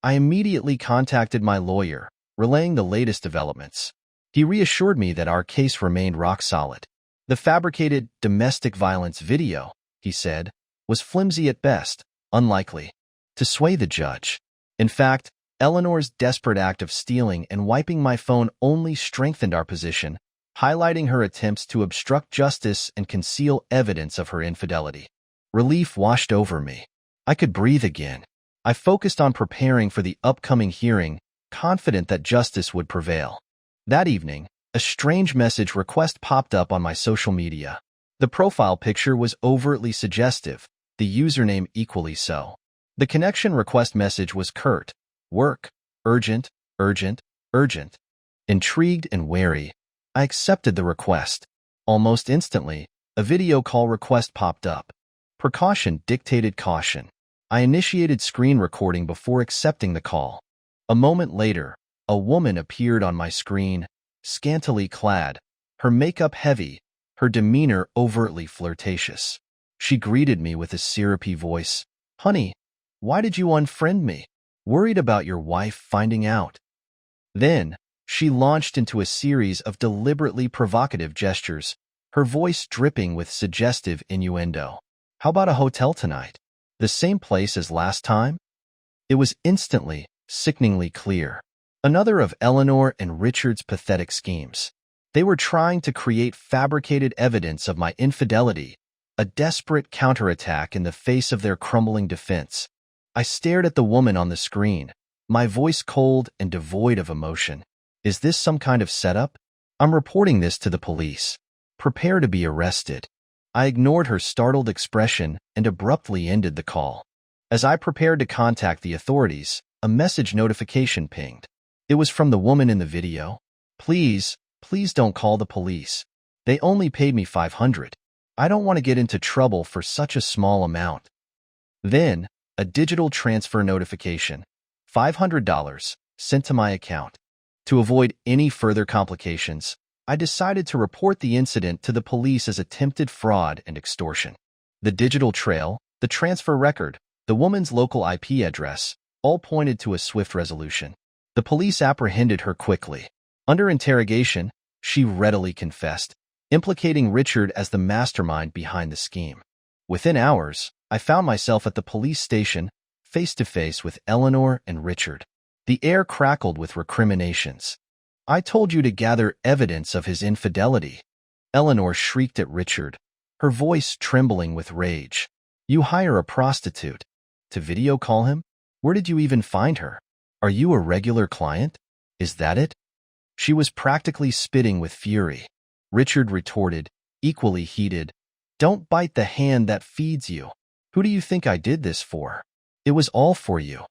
Speaker 1: I immediately contacted my lawyer, relaying the latest developments. He reassured me that our case remained rock solid. The fabricated domestic violence video, he said, was flimsy at best, unlikely to sway the judge. In fact, Eleanor's desperate act of stealing and wiping my phone only strengthened our position, highlighting her attempts to obstruct justice and conceal evidence of her infidelity. Relief washed over me. I could breathe again. I focused on preparing for the upcoming hearing, confident that justice would prevail. That evening, a strange message request popped up on my social media. The profile picture was overtly suggestive, the username equally so. The connection request message was curt. Work. Urgent. Urgent. Urgent. Intrigued and wary, I accepted the request. Almost instantly, a video call request popped up. Precaution dictated caution. I initiated screen recording before accepting the call. A moment later, a woman appeared on my screen, scantily clad, her makeup heavy, her demeanor overtly flirtatious. She greeted me with a syrupy voice. "Honey, why did you unfriend me? Worried about your wife finding out." Then, she launched into a series of deliberately provocative gestures, her voice dripping with suggestive innuendo. "How about a hotel tonight? The same place as last time?" It was instantly, sickeningly clear. Another of Eleanor and Richard's pathetic schemes. They were trying to create fabricated evidence of my infidelity, a desperate counterattack in the face of their crumbling defense. I stared at the woman on the screen, my voice cold and devoid of emotion. Is this some kind of setup? I'm reporting this to the police. Prepare to be arrested. I ignored her startled expression and abruptly ended the call. As I prepared to contact the authorities, a message notification pinged. It was from the woman in the video. Please don't call the police. They only paid me $500. I don't want to get into trouble for such a small amount." Then, a digital transfer notification. $500 sent to my account. To avoid any further complications, I decided to report the incident to the police as attempted fraud and extortion. The digital trail, the transfer record, the woman's local IP address, all pointed to a swift resolution. The police apprehended her quickly. Under interrogation, she readily confessed, implicating Richard as the mastermind behind the scheme. Within hours, I found myself at the police station, face to face with Eleanor and Richard. The air crackled with recriminations. "I told you to gather evidence of his infidelity," Eleanor shrieked at Richard, her voice trembling with rage. "You hire a prostitute to video call him? Where did you even find her? Are you a regular client? Is that it?" She was practically spitting with fury. Richard retorted, equally heated, "Don't bite the hand that feeds you. Who do you think I did this for? It was all for you."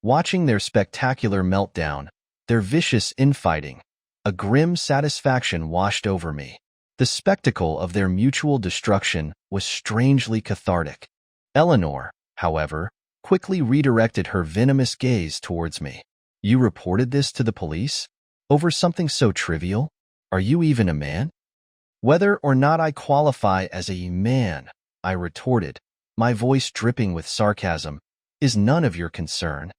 Speaker 1: Watching their spectacular meltdown, their vicious infighting, a grim satisfaction washed over me. The spectacle of their mutual destruction was strangely cathartic. Eleanor, however, quickly redirected her venomous gaze towards me. "You reported this to the police? Over something so trivial? Are you even a man?" "Whether or not I qualify as a man," I retorted, my voice dripping with sarcasm, "is none of your concern."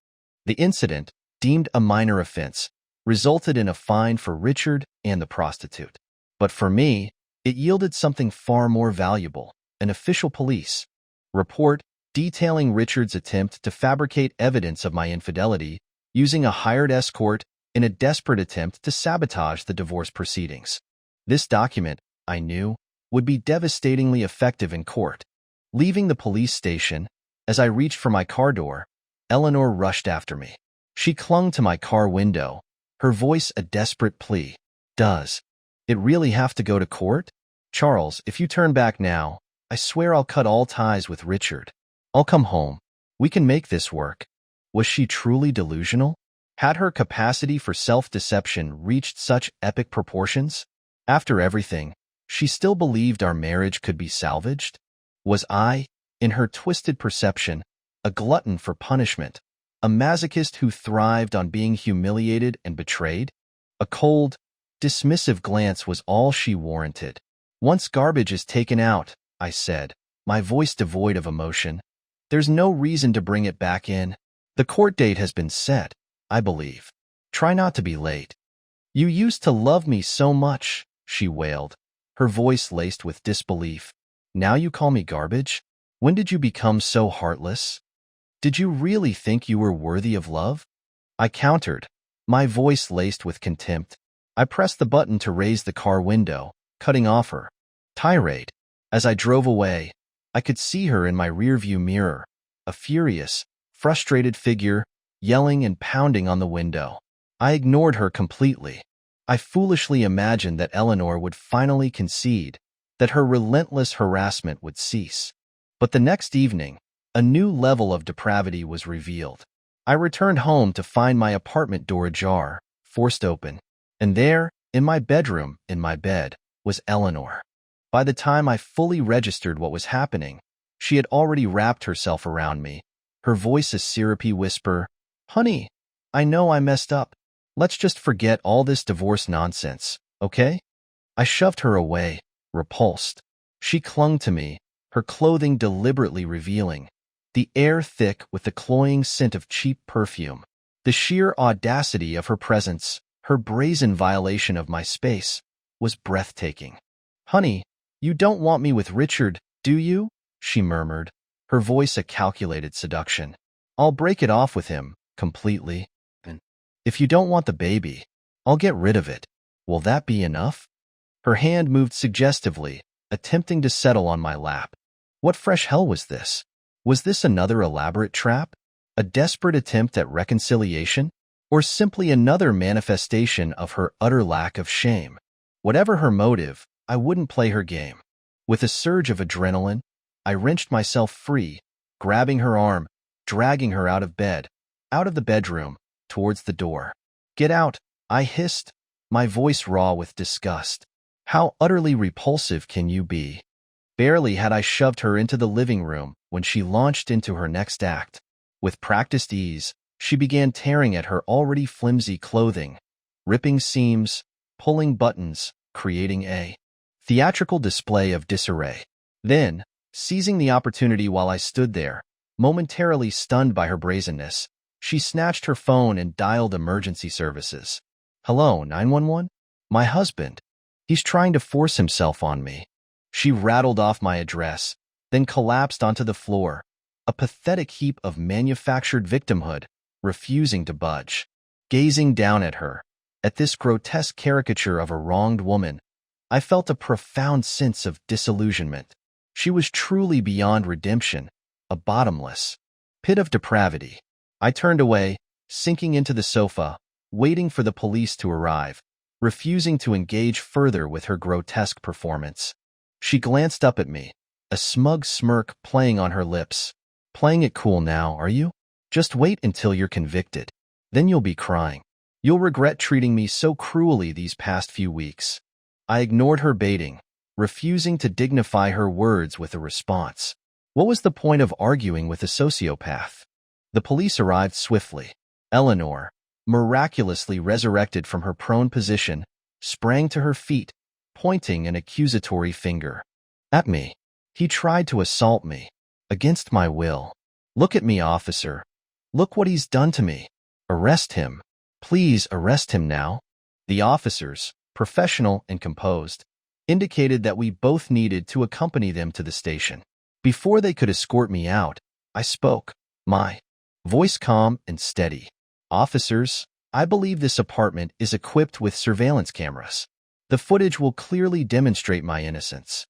Speaker 1: The incident, deemed a minor offense, resulted in a fine for Richard and the prostitute. But for me, it yielded something far more valuable, an official police report detailing Richard's attempt to fabricate evidence of my infidelity using a hired escort in a desperate attempt to sabotage the divorce proceedings. This document, I knew, would be devastatingly effective in court. Leaving the police station, as I reached for my car door, Eleanor rushed after me. She clung to my car window, her voice a desperate plea. "Does it really have to go to court? Charles, if you turn back now, I swear I'll cut all ties with Richard. I'll come home. We can make this work." Was she truly delusional? Had her capacity for self-deception reached such epic proportions? After everything, she still believed our marriage could be salvaged? Was I, in her twisted perception, a glutton for punishment, a masochist who thrived on being humiliated and betrayed? A cold, dismissive glance was all she warranted. "Once garbage is taken out," I said, my voice devoid of emotion, "there's no reason to bring it back in." The court date has been set, I believe. Try not to be late. You used to love me so much, she wailed, her voice laced with disbelief. Now you call me garbage? When did you become so heartless? Did you really think you were worthy of love? I countered, my voice laced with contempt. I pressed the button to raise the car window, cutting off her tirade. As I drove away, I could see her in my rearview mirror, a furious, frustrated figure, yelling and pounding on the window. I ignored her completely. I foolishly imagined that Eleanor would finally concede, that her relentless harassment would cease. But the next evening, a new level of depravity was revealed. I returned home to find my apartment door ajar, forced open, and there, in my bedroom, in my bed, was Eleanor. By the time I fully registered what was happening, she had already wrapped herself around me, her voice a syrupy whisper, "Honey, I know I messed up. Let's just forget all this divorce nonsense, okay?" I shoved her away, repulsed. She clung to me, her clothing deliberately revealing, the air thick with the cloying scent of cheap perfume. The sheer audacity of her presence, her brazen violation of my space, was breathtaking. "Honey, you don't want me with Richard, do you?" she murmured, her voice a calculated seduction. "I'll break it off with him, completely. And if you don't want the baby, I'll get rid of it. Will that be enough?" Her hand moved suggestively, attempting to settle on my lap. What fresh hell was this? Was this another elaborate trap? A desperate attempt at reconciliation? Or simply another manifestation of her utter lack of shame? Whatever her motive, I wouldn't play her game. With a surge of adrenaline, I wrenched myself free, grabbing her arm, dragging her out of bed, out of the bedroom, towards the door. "Get out," I hissed, my voice raw with disgust. "How utterly repulsive can you be?" Barely had I shoved her into the living room when she launched into her next act. With practiced ease, she began tearing at her already flimsy clothing, ripping seams, pulling buttons, creating a theatrical display of disarray. Then, seizing the opportunity while I stood there, momentarily stunned by her brazenness, she snatched her phone and dialed emergency services. "Hello, 911? My husband. He's trying to force himself on me." She rattled off my address, then collapsed onto the floor, a pathetic heap of manufactured victimhood, refusing to budge. Gazing down at her, at this grotesque caricature of a wronged woman, I felt a profound sense of disillusionment. She was truly beyond redemption, a bottomless pit of depravity. I turned away, sinking into the sofa, waiting for the police to arrive, refusing to engage further with her grotesque performance. She glanced up at me, a smug smirk playing on her lips. "Playing it cool now, are you? Just wait until you're convicted. Then you'll be crying. You'll regret treating me so cruelly these past few weeks." I ignored her baiting, refusing to dignify her words with a response. What was the point of arguing with a sociopath? The police arrived swiftly. Eleanor, miraculously resurrected from her prone position, sprang to her feet, pointing an accusatory finger at me. "He tried to assault me, against my will. Look at me, officer. Look what he's done to me. Arrest him. Please arrest him now." The officers, professional and composed, indicated that we both needed to accompany them to the station. Before they could escort me out, I spoke, my voice calm and steady. "Officers, I believe this apartment is equipped with surveillance cameras. The footage will clearly demonstrate my innocence."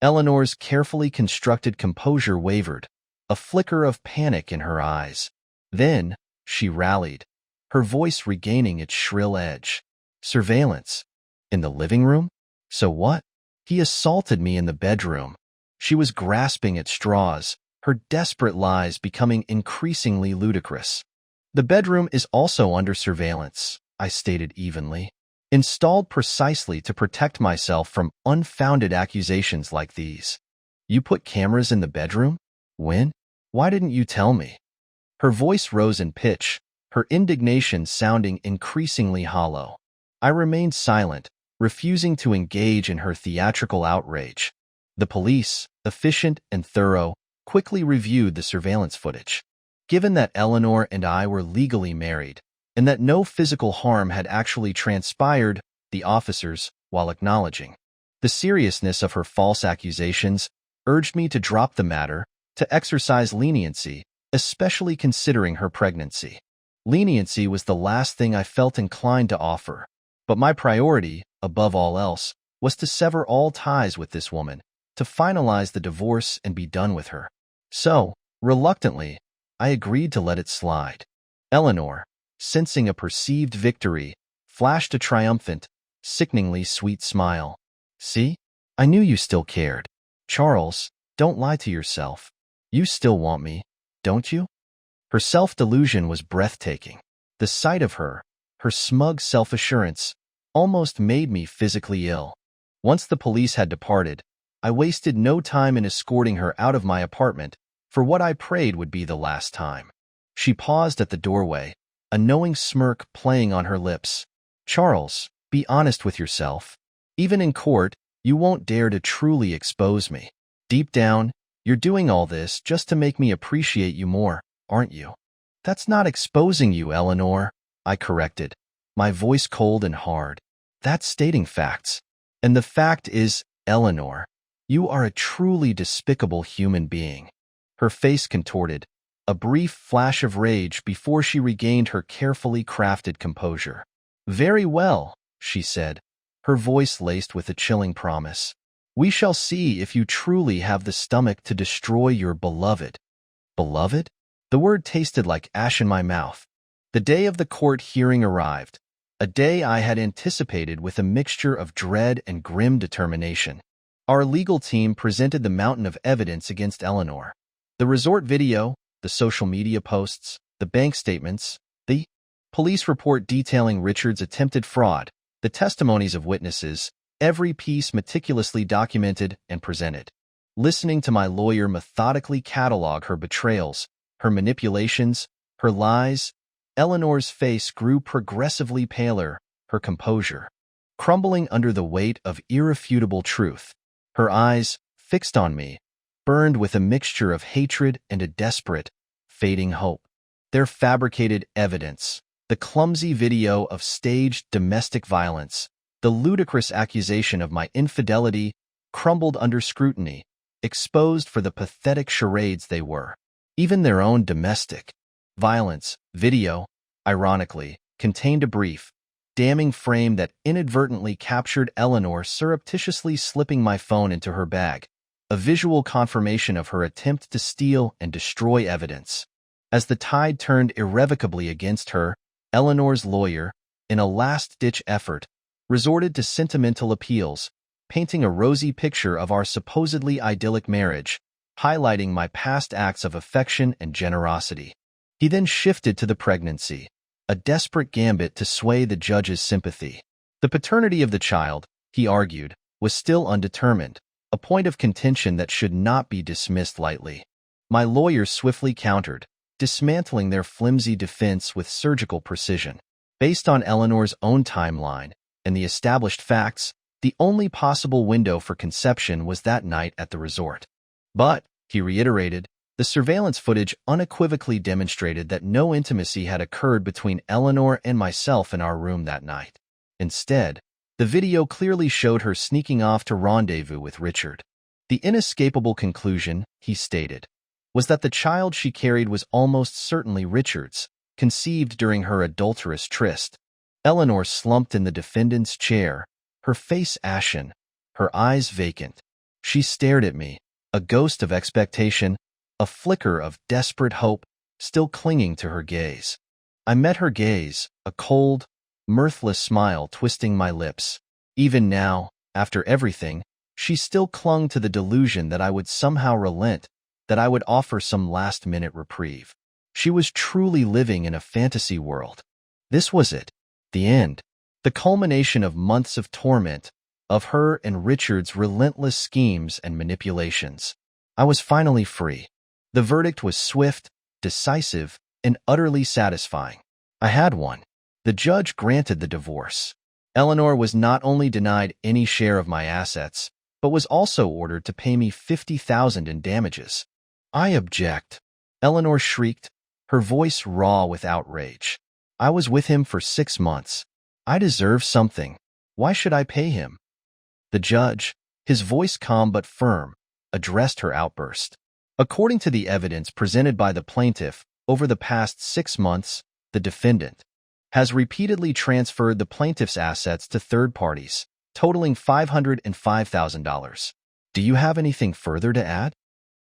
Speaker 1: Eleanor's carefully constructed composure wavered, a flicker of panic in her eyes. Then, she rallied, her voice regaining its shrill edge. "Surveillance? In the living room? So what? He assaulted me in the bedroom." She was grasping at straws, her desperate lies becoming increasingly ludicrous. "The bedroom is also under surveillance," I stated evenly, "installed precisely to protect myself from unfounded accusations like these." "You put cameras in the bedroom? When? Why didn't you tell me?" Her voice rose in pitch, her indignation sounding increasingly hollow. I remained silent, refusing to engage in her theatrical outrage. The police, efficient and thorough, quickly reviewed the surveillance footage. Given that Eleanor and I were legally married, and that no physical harm had actually transpired, the officers, while acknowledging the seriousness of her false accusations, urged me to drop the matter, to exercise leniency, especially considering her pregnancy. Leniency was the last thing I felt inclined to offer, but my priority, above all else, was to sever all ties with this woman, to finalize the divorce and be done with her. So, reluctantly, I agreed to let it slide. Eleanor, sensing a perceived victory, flashed a triumphant, sickeningly sweet smile. "See? I knew you still cared. Charles, don't lie to yourself. You still want me, don't you?" Her self-delusion was breathtaking. The sight of her, her smug self-assurance, almost made me physically ill. Once the police had departed, I wasted no time in escorting her out of my apartment for what I prayed would be the last time. She paused at the doorway, a knowing smirk playing on her lips. "Charles, be honest with yourself. Even in court, you won't dare to truly expose me. Deep down, you're doing all this just to make me appreciate you more, aren't you?" "That's not exposing you, Eleanor," I corrected, my voice cold and hard. "That's stating facts. And the fact is, Eleanor, you are a truly despicable human being." Her face contorted, a brief flash of rage before she regained her carefully crafted composure. "Very well," she said, her voice laced with a chilling promise. "We shall see if you truly have the stomach to destroy your beloved." Beloved? The word tasted like ash in my mouth. The day of the court hearing arrived, a day I had anticipated with a mixture of dread and grim determination. Our legal team presented the mountain of evidence against Eleanor. The resort video, the social media posts, the bank statements, the police report detailing Richard's attempted fraud, the testimonies of witnesses, every piece meticulously documented and presented. Listening to my lawyer methodically catalog her betrayals, her manipulations, her lies, Eleanor's face grew progressively paler, her composure crumbling under the weight of irrefutable truth. Her eyes, fixed on me, burned with a mixture of hatred and a desperate, fading hope. Their fabricated evidence, the clumsy video of staged domestic violence, the ludicrous accusation of my infidelity, crumbled under scrutiny, exposed for the pathetic charades they were. Even their own domestic violence video, ironically, contained a brief, damning frame that inadvertently captured Eleanor surreptitiously slipping my phone into her bag, a visual confirmation of her attempt to steal and destroy evidence. As the tide turned irrevocably against her, Eleanor's lawyer, in a last-ditch effort, resorted to sentimental appeals, painting a rosy picture of our supposedly idyllic marriage, highlighting my past acts of affection and generosity. He then shifted to the pregnancy, a desperate gambit to sway the judge's sympathy. The paternity of the child, he argued, was still undetermined, a point of contention that should not be dismissed lightly. My lawyers swiftly countered, dismantling their flimsy defense with surgical precision. Based on Eleanor's own timeline and the established facts, the only possible window for conception was that night at the resort. But, he reiterated, the surveillance footage unequivocally demonstrated that no intimacy had occurred between Eleanor and myself in our room that night. Instead, the video clearly showed her sneaking off to rendezvous with Richard. The inescapable conclusion, he stated, was that the child she carried was almost certainly Richard's, conceived during her adulterous tryst. Eleanor slumped in the defendant's chair, her face ashen, her eyes vacant. She stared at me, a ghost of expectation, a flicker of desperate hope still clinging to her gaze. I met her gaze, a cold, mirthless smile twisting my lips. Even now, after everything, she still clung to the delusion that I would somehow relent, that I would offer some last-minute reprieve. She was truly living in a fantasy world. This was it, the end, the culmination of months of torment, of her and Richard's relentless schemes and manipulations. I was finally free. The verdict was swift, decisive, and utterly satisfying. I had won. The judge granted the divorce. Eleanor was not only denied any share of my assets, but was also ordered to pay me $50,000 in damages. "I object," Eleanor shrieked, her voice raw with outrage. I was with him for 6 months. I deserve something. Why should I pay him? The judge, his voice calm but firm, addressed her outburst. According to the evidence presented by the plaintiff, over the past 6 months, the defendant has repeatedly transferred the plaintiff's assets to third parties, totaling $505,000. Do you have anything further to add?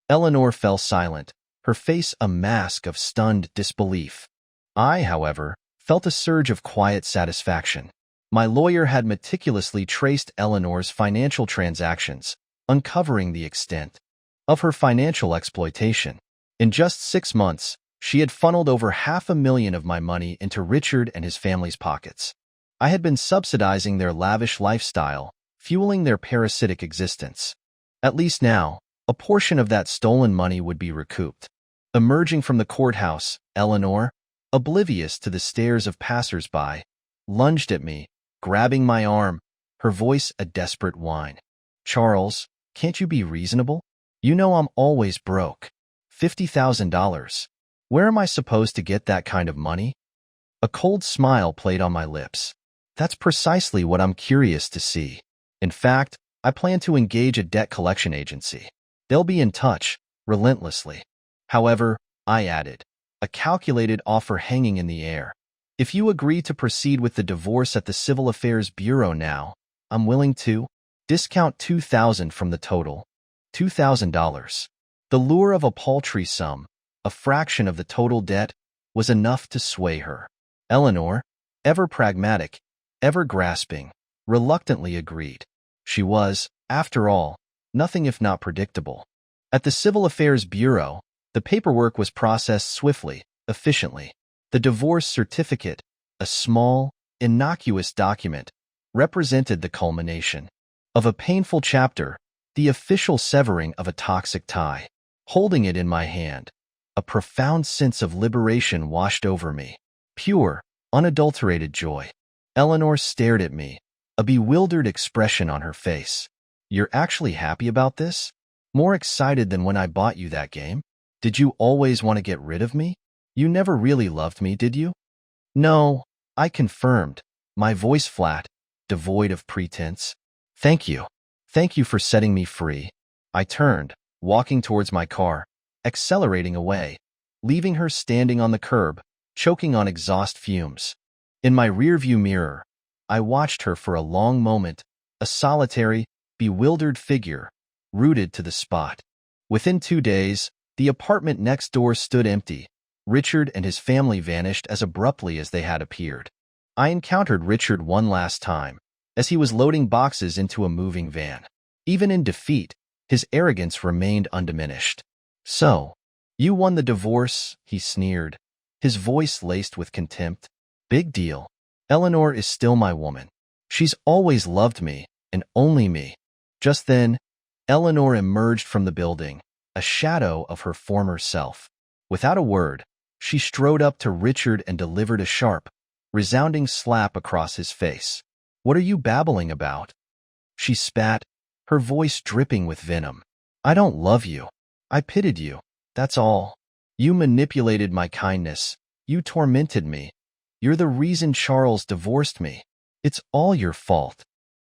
Speaker 1: Eleanor fell silent, her face a mask of stunned disbelief. I, however, felt a surge of quiet satisfaction. My lawyer had meticulously traced Eleanor's financial transactions, uncovering the extent of her financial exploitation. In just 6 months, she had funneled over $500,000 of my money into Richard and his family's pockets. I had been subsidizing their lavish lifestyle, fueling their parasitic existence. At least now, a portion of that stolen money would be recouped. Emerging from the courthouse, Eleanor, oblivious to the stares of passers-by, lunged at me, grabbing my arm, her voice a desperate whine. "Charles, can't you be reasonable? You know I'm always broke. $50,000. Where am I supposed to get that kind of money?" A cold smile played on my lips. That's precisely what I'm curious to see. In fact, I plan to engage a debt collection agency. They'll be in touch, relentlessly. However, I added, a calculated offer hanging in the air. If you agree to proceed with the divorce at the Civil Affairs Bureau now, I'm willing to discount $2,000 from the total. $2,000. The lure of a paltry sum, a fraction of the total debt, was enough to sway her. Eleanor, ever pragmatic, ever grasping, reluctantly agreed. She was, after all, nothing if not predictable. At the Civil Affairs Bureau, the paperwork was processed swiftly, efficiently. The divorce certificate, a small, innocuous document, represented the culmination of a painful chapter, the official severing of a toxic tie. Holding it in my hand, a profound sense of liberation washed over me. Pure, unadulterated joy. Eleanor stared at me, a bewildered expression on her face. "You're actually happy about this? More excited than when I bought you that game? Did you always want to get rid of me? You never really loved me, did you?" "No," I confirmed, my voice flat, devoid of pretense. "Thank you. Thank you for setting me free." I turned, walking towards my car, accelerating away, leaving her standing on the curb, choking on exhaust fumes. In my rearview mirror, I watched her for a long moment, a solitary, bewildered figure, rooted to the spot. Within 2 days, the apartment next door stood empty. Richard and his family vanished as abruptly as they had appeared. I encountered Richard one last time, as he was loading boxes into a moving van. Even in defeat, his arrogance remained undiminished. "So, you won the divorce," he sneered, his voice laced with contempt. "Big deal. Eleanor is still my woman. She's always loved me, and only me." Just then, Eleanor emerged from the building, a shadow of her former self. Without a word, she strode up to Richard and delivered a sharp, resounding slap across his face. "What are you babbling about?" She spat, her voice dripping with venom. "I don't love you. I pitied you. That's all. You manipulated my kindness. You tormented me. You're the reason Charles divorced me. It's all your fault."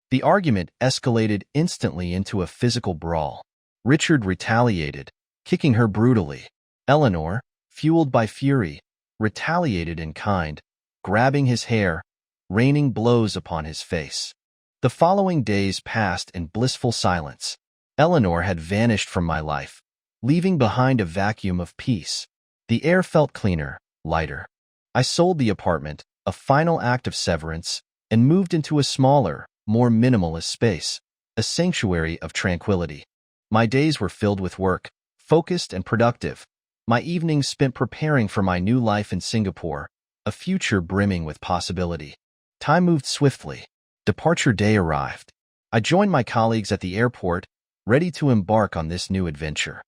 Speaker 1: The argument escalated instantly into a physical brawl. Richard retaliated, kicking her brutally. Eleanor, fueled by fury, retaliated in kind, grabbing his hair, raining blows upon his face. The following days passed in blissful silence. Eleanor had vanished from my life, leaving behind a vacuum of peace. The air felt cleaner, lighter. I sold the apartment, a final act of severance, and moved into a smaller, more minimalist space, a sanctuary of tranquility. My days were filled with work, focused and productive. My evenings spent preparing for my new life in Singapore, a future brimming with possibility. Time moved swiftly. Departure day arrived. I joined my colleagues at the airport, ready to embark on this new adventure.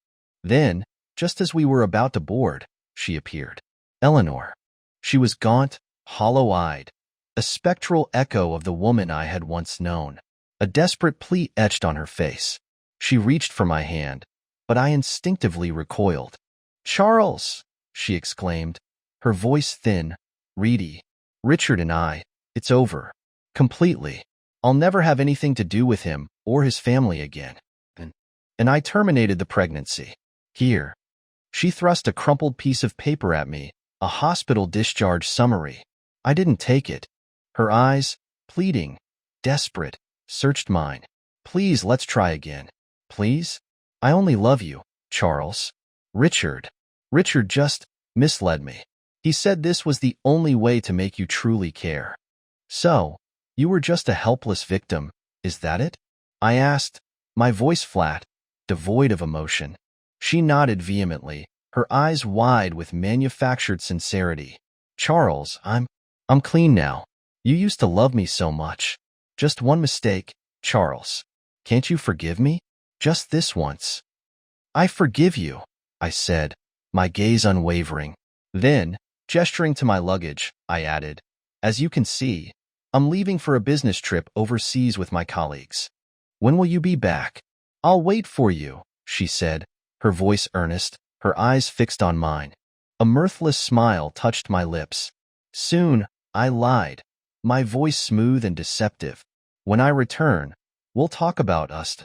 Speaker 1: Then, just as we were about to board, she appeared. Eleanor. She was gaunt, hollow-eyed, a spectral echo of the woman I had once known. A desperate plea etched on her face. She reached for my hand, but I instinctively recoiled. "Charles!" she exclaimed, her voice thin, reedy. "Richard and I, it's over. Completely. I'll never have anything to do with him or his family again. And I terminated the pregnancy. Here." She thrust a crumpled piece of paper at me, a hospital discharge summary. I didn't take it. Her eyes, pleading, desperate, searched mine. "Please, let's try again. Please? I only love you, Charles." Richard just misled me. He said this was the only way to make you truly care. "So, you were just a helpless victim, is that it?" I asked, my voice flat, devoid of emotion. She nodded vehemently, her eyes wide with manufactured sincerity. "Charles, I'm clean now. You used to love me so much. Just one mistake, Charles. Can't you forgive me? Just this once." "I forgive you," I said, my gaze unwavering. Then, gesturing to my luggage, I added, "As you can see, I'm leaving for a business trip overseas with my colleagues. When will you be back?" "I'll wait for you," she said, her voice earnest, her eyes fixed on mine. A mirthless smile touched my lips. "Soon," I lied, my voice smooth and deceptive. "When I return, we'll talk about us."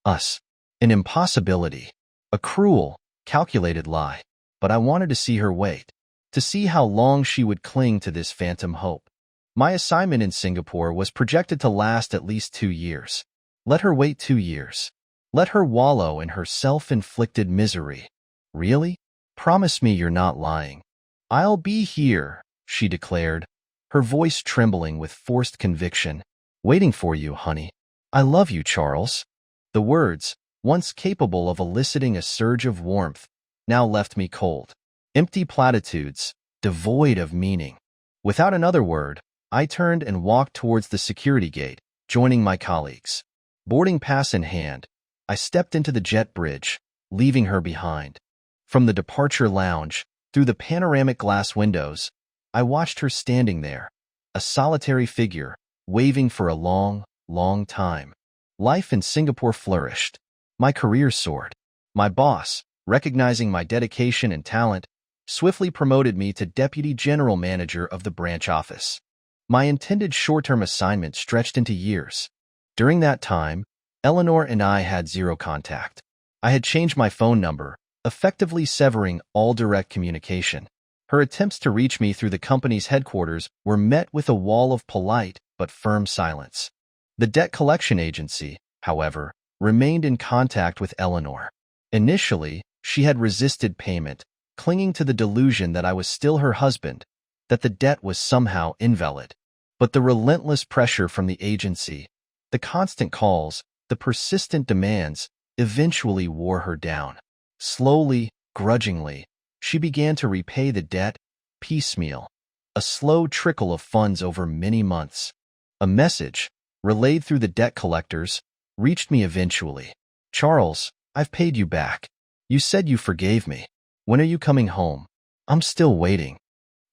Speaker 1: Us. An impossibility. A cruel, calculated lie. But I wanted to see her wait, to see how long she would cling to this phantom hope. My assignment in Singapore was projected to last at least 2 years. Let her wait 2 years. Let her wallow in her self-inflicted misery. "Really? Promise me you're not lying." "I'll be here," she declared, her voice trembling with forced conviction. "Waiting for you, honey. I love you, Charles." The words, once capable of eliciting a surge of warmth, now left me cold. Empty platitudes, devoid of meaning. Without another word, I turned and walked towards the security gate, joining my colleagues. Boarding pass in hand, I stepped into the jet bridge, leaving her behind. From the departure lounge, through the panoramic glass windows, I watched her standing there, a solitary figure, waving for a long, long time. Life in Singapore flourished. My career soared. My boss, recognizing my dedication and talent, swiftly promoted me to Deputy General Manager of the branch office. My intended short-term assignment stretched into years. During that time, Eleanor and I had zero contact. I had changed my phone number, effectively severing all direct communication. Her attempts to reach me through the company's headquarters were met with a wall of polite but firm silence. The debt collection agency, however, remained in contact with Eleanor. Initially, she had resisted payment, clinging to the delusion that I was still her husband, that the debt was somehow invalid. But the relentless pressure from the agency, the constant calls, the persistent demands, eventually wore her down. Slowly, grudgingly, she began to repay the debt, piecemeal, a slow trickle of funds over many months. A message, relayed through the debt collectors, reached me eventually. "Charles, I've paid you back. You said you forgave me. When are you coming home? I'm still waiting."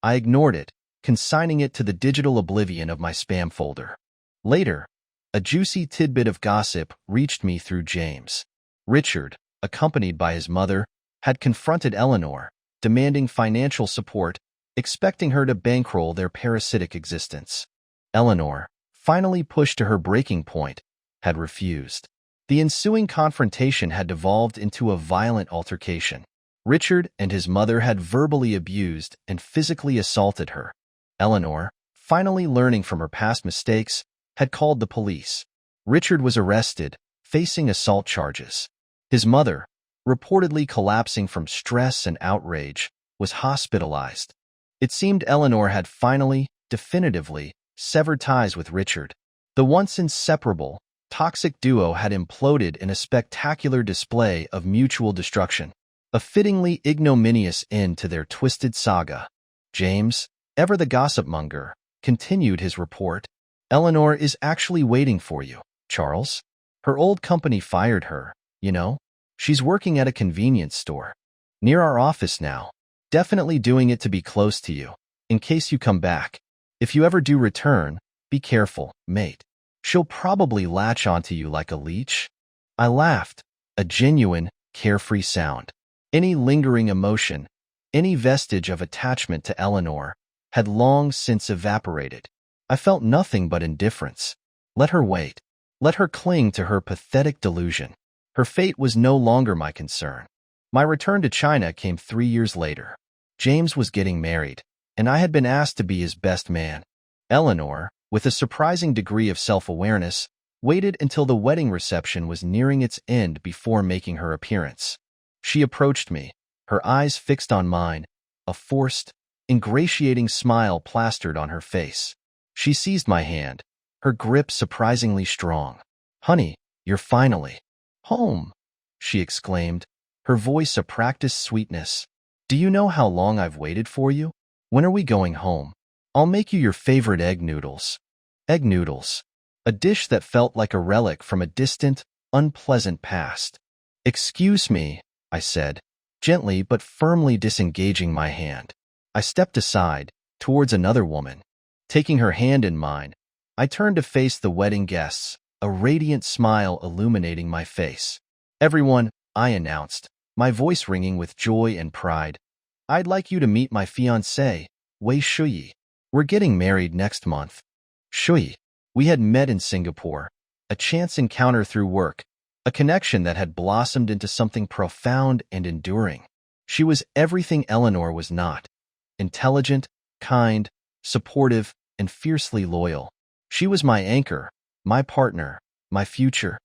Speaker 1: I ignored it, consigning it to the digital oblivion of my spam folder. Later, a juicy tidbit of gossip reached me through James. Richard, accompanied by his mother, had confronted Eleanor, demanding financial support, expecting her to bankroll their parasitic existence. Eleanor, finally pushed to her breaking point, had refused. The ensuing confrontation had devolved into a violent altercation. Richard and his mother had verbally abused and physically assaulted her. Eleanor, finally learning from her past mistakes, had called the police. Richard was arrested, facing assault charges. His mother, reportedly collapsing from stress and outrage, was hospitalized. It seemed Eleanor had finally, definitively, severed ties with Richard. The once inseparable, toxic duo had imploded in a spectacular display of mutual destruction, a fittingly ignominious end to their twisted saga. James, ever the gossip-monger, continued his report. "Eleanor is actually waiting for you, Charles. Her old company fired her, you know. She's working at a convenience store near our office now, definitely doing it to be close to you, in case you come back. If you ever do return, be careful, mate. She'll probably latch onto you like a leech." I laughed, a genuine, carefree sound. Any lingering emotion, Any vestige of attachment to Eleanor had long since evaporated. I felt nothing but indifference. Let her wait. Let her cling to her pathetic delusion. Her fate was no longer my concern. My return to China came 3 years later. James was getting married, and I had been asked to be his best man. Eleanor, with a surprising degree of self-awareness, waited until the wedding reception was nearing its end before making her appearance. She approached me, her eyes fixed on mine, a forced, ingratiating smile plastered on her face. She seized my hand, her grip surprisingly strong. "Honey, you're finally home," she exclaimed, her voice a practiced sweetness. "Do you know how long I've waited for you? When are we going home? I'll make you your favorite egg noodles." Egg noodles, a dish that felt like a relic from a distant, unpleasant past. "Excuse me," I said, gently but firmly disengaging my hand. I stepped aside, towards another woman. Taking her hand in mine, I turned to face the wedding guests, a radiant smile illuminating my face. "Everyone," I announced, my voice ringing with joy and pride, "I'd like you to meet my fiancée, Wei Shuyi. We're getting married next month." Shuyi. We had met in Singapore, a chance encounter through work, a connection that had blossomed into something profound and enduring. She was everything Eleanor was not: intelligent, kind, supportive, and fiercely loyal. She was my anchor, my partner, my future.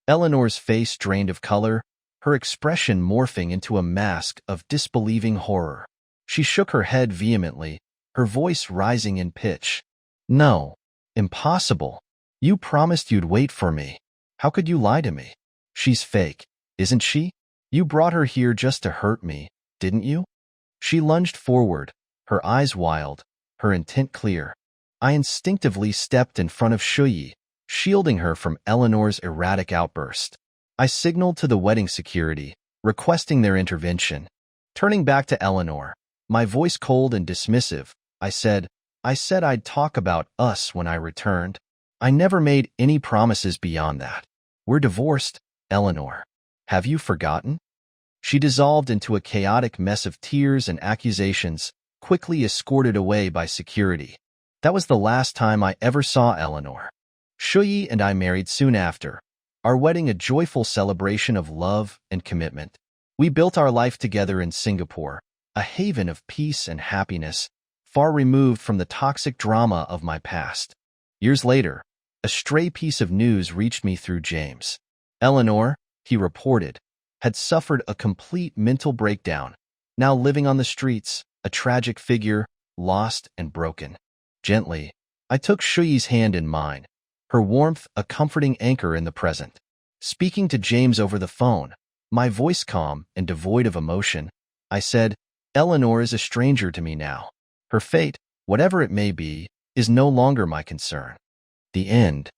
Speaker 1: Eleanor's face drained of color, her expression morphing into a mask of disbelieving horror. She shook her head vehemently, her voice rising in pitch. "No, impossible. You promised you'd wait for me. How could you lie to me? She's fake, isn't she? You brought her here just to hurt me, didn't you?" She lunged forward, her eyes wild, her intent clear. I instinctively stepped in front of Shuyi, shielding her from Eleanor's erratic outburst. I signaled to the wedding security, requesting their intervention. Turning back to Eleanor, my voice cold and dismissive, I said I'd talk about us when I returned. I never made any promises beyond that. We're divorced, Eleanor. Have you forgotten? She dissolved into a chaotic mess of tears and accusations, quickly escorted away by security. That was the last time I ever saw Eleanor. Shuyi and I married soon after, our wedding a joyful celebration of love and commitment. We built our life together in Singapore, a haven of peace and happiness, far removed from the toxic drama of my past. Years later, a stray piece of news reached me through James. Eleanor, he reported, had suffered a complete mental breakdown, now living on the streets, a tragic figure, lost and broken. Gently, I took Shuyi's hand in mine, her warmth a comforting anchor in the present. Speaking to James over the phone, my voice calm and devoid of emotion, I said, "Eleanor is a stranger to me now. Her fate, whatever it may be, is no longer my concern." The end.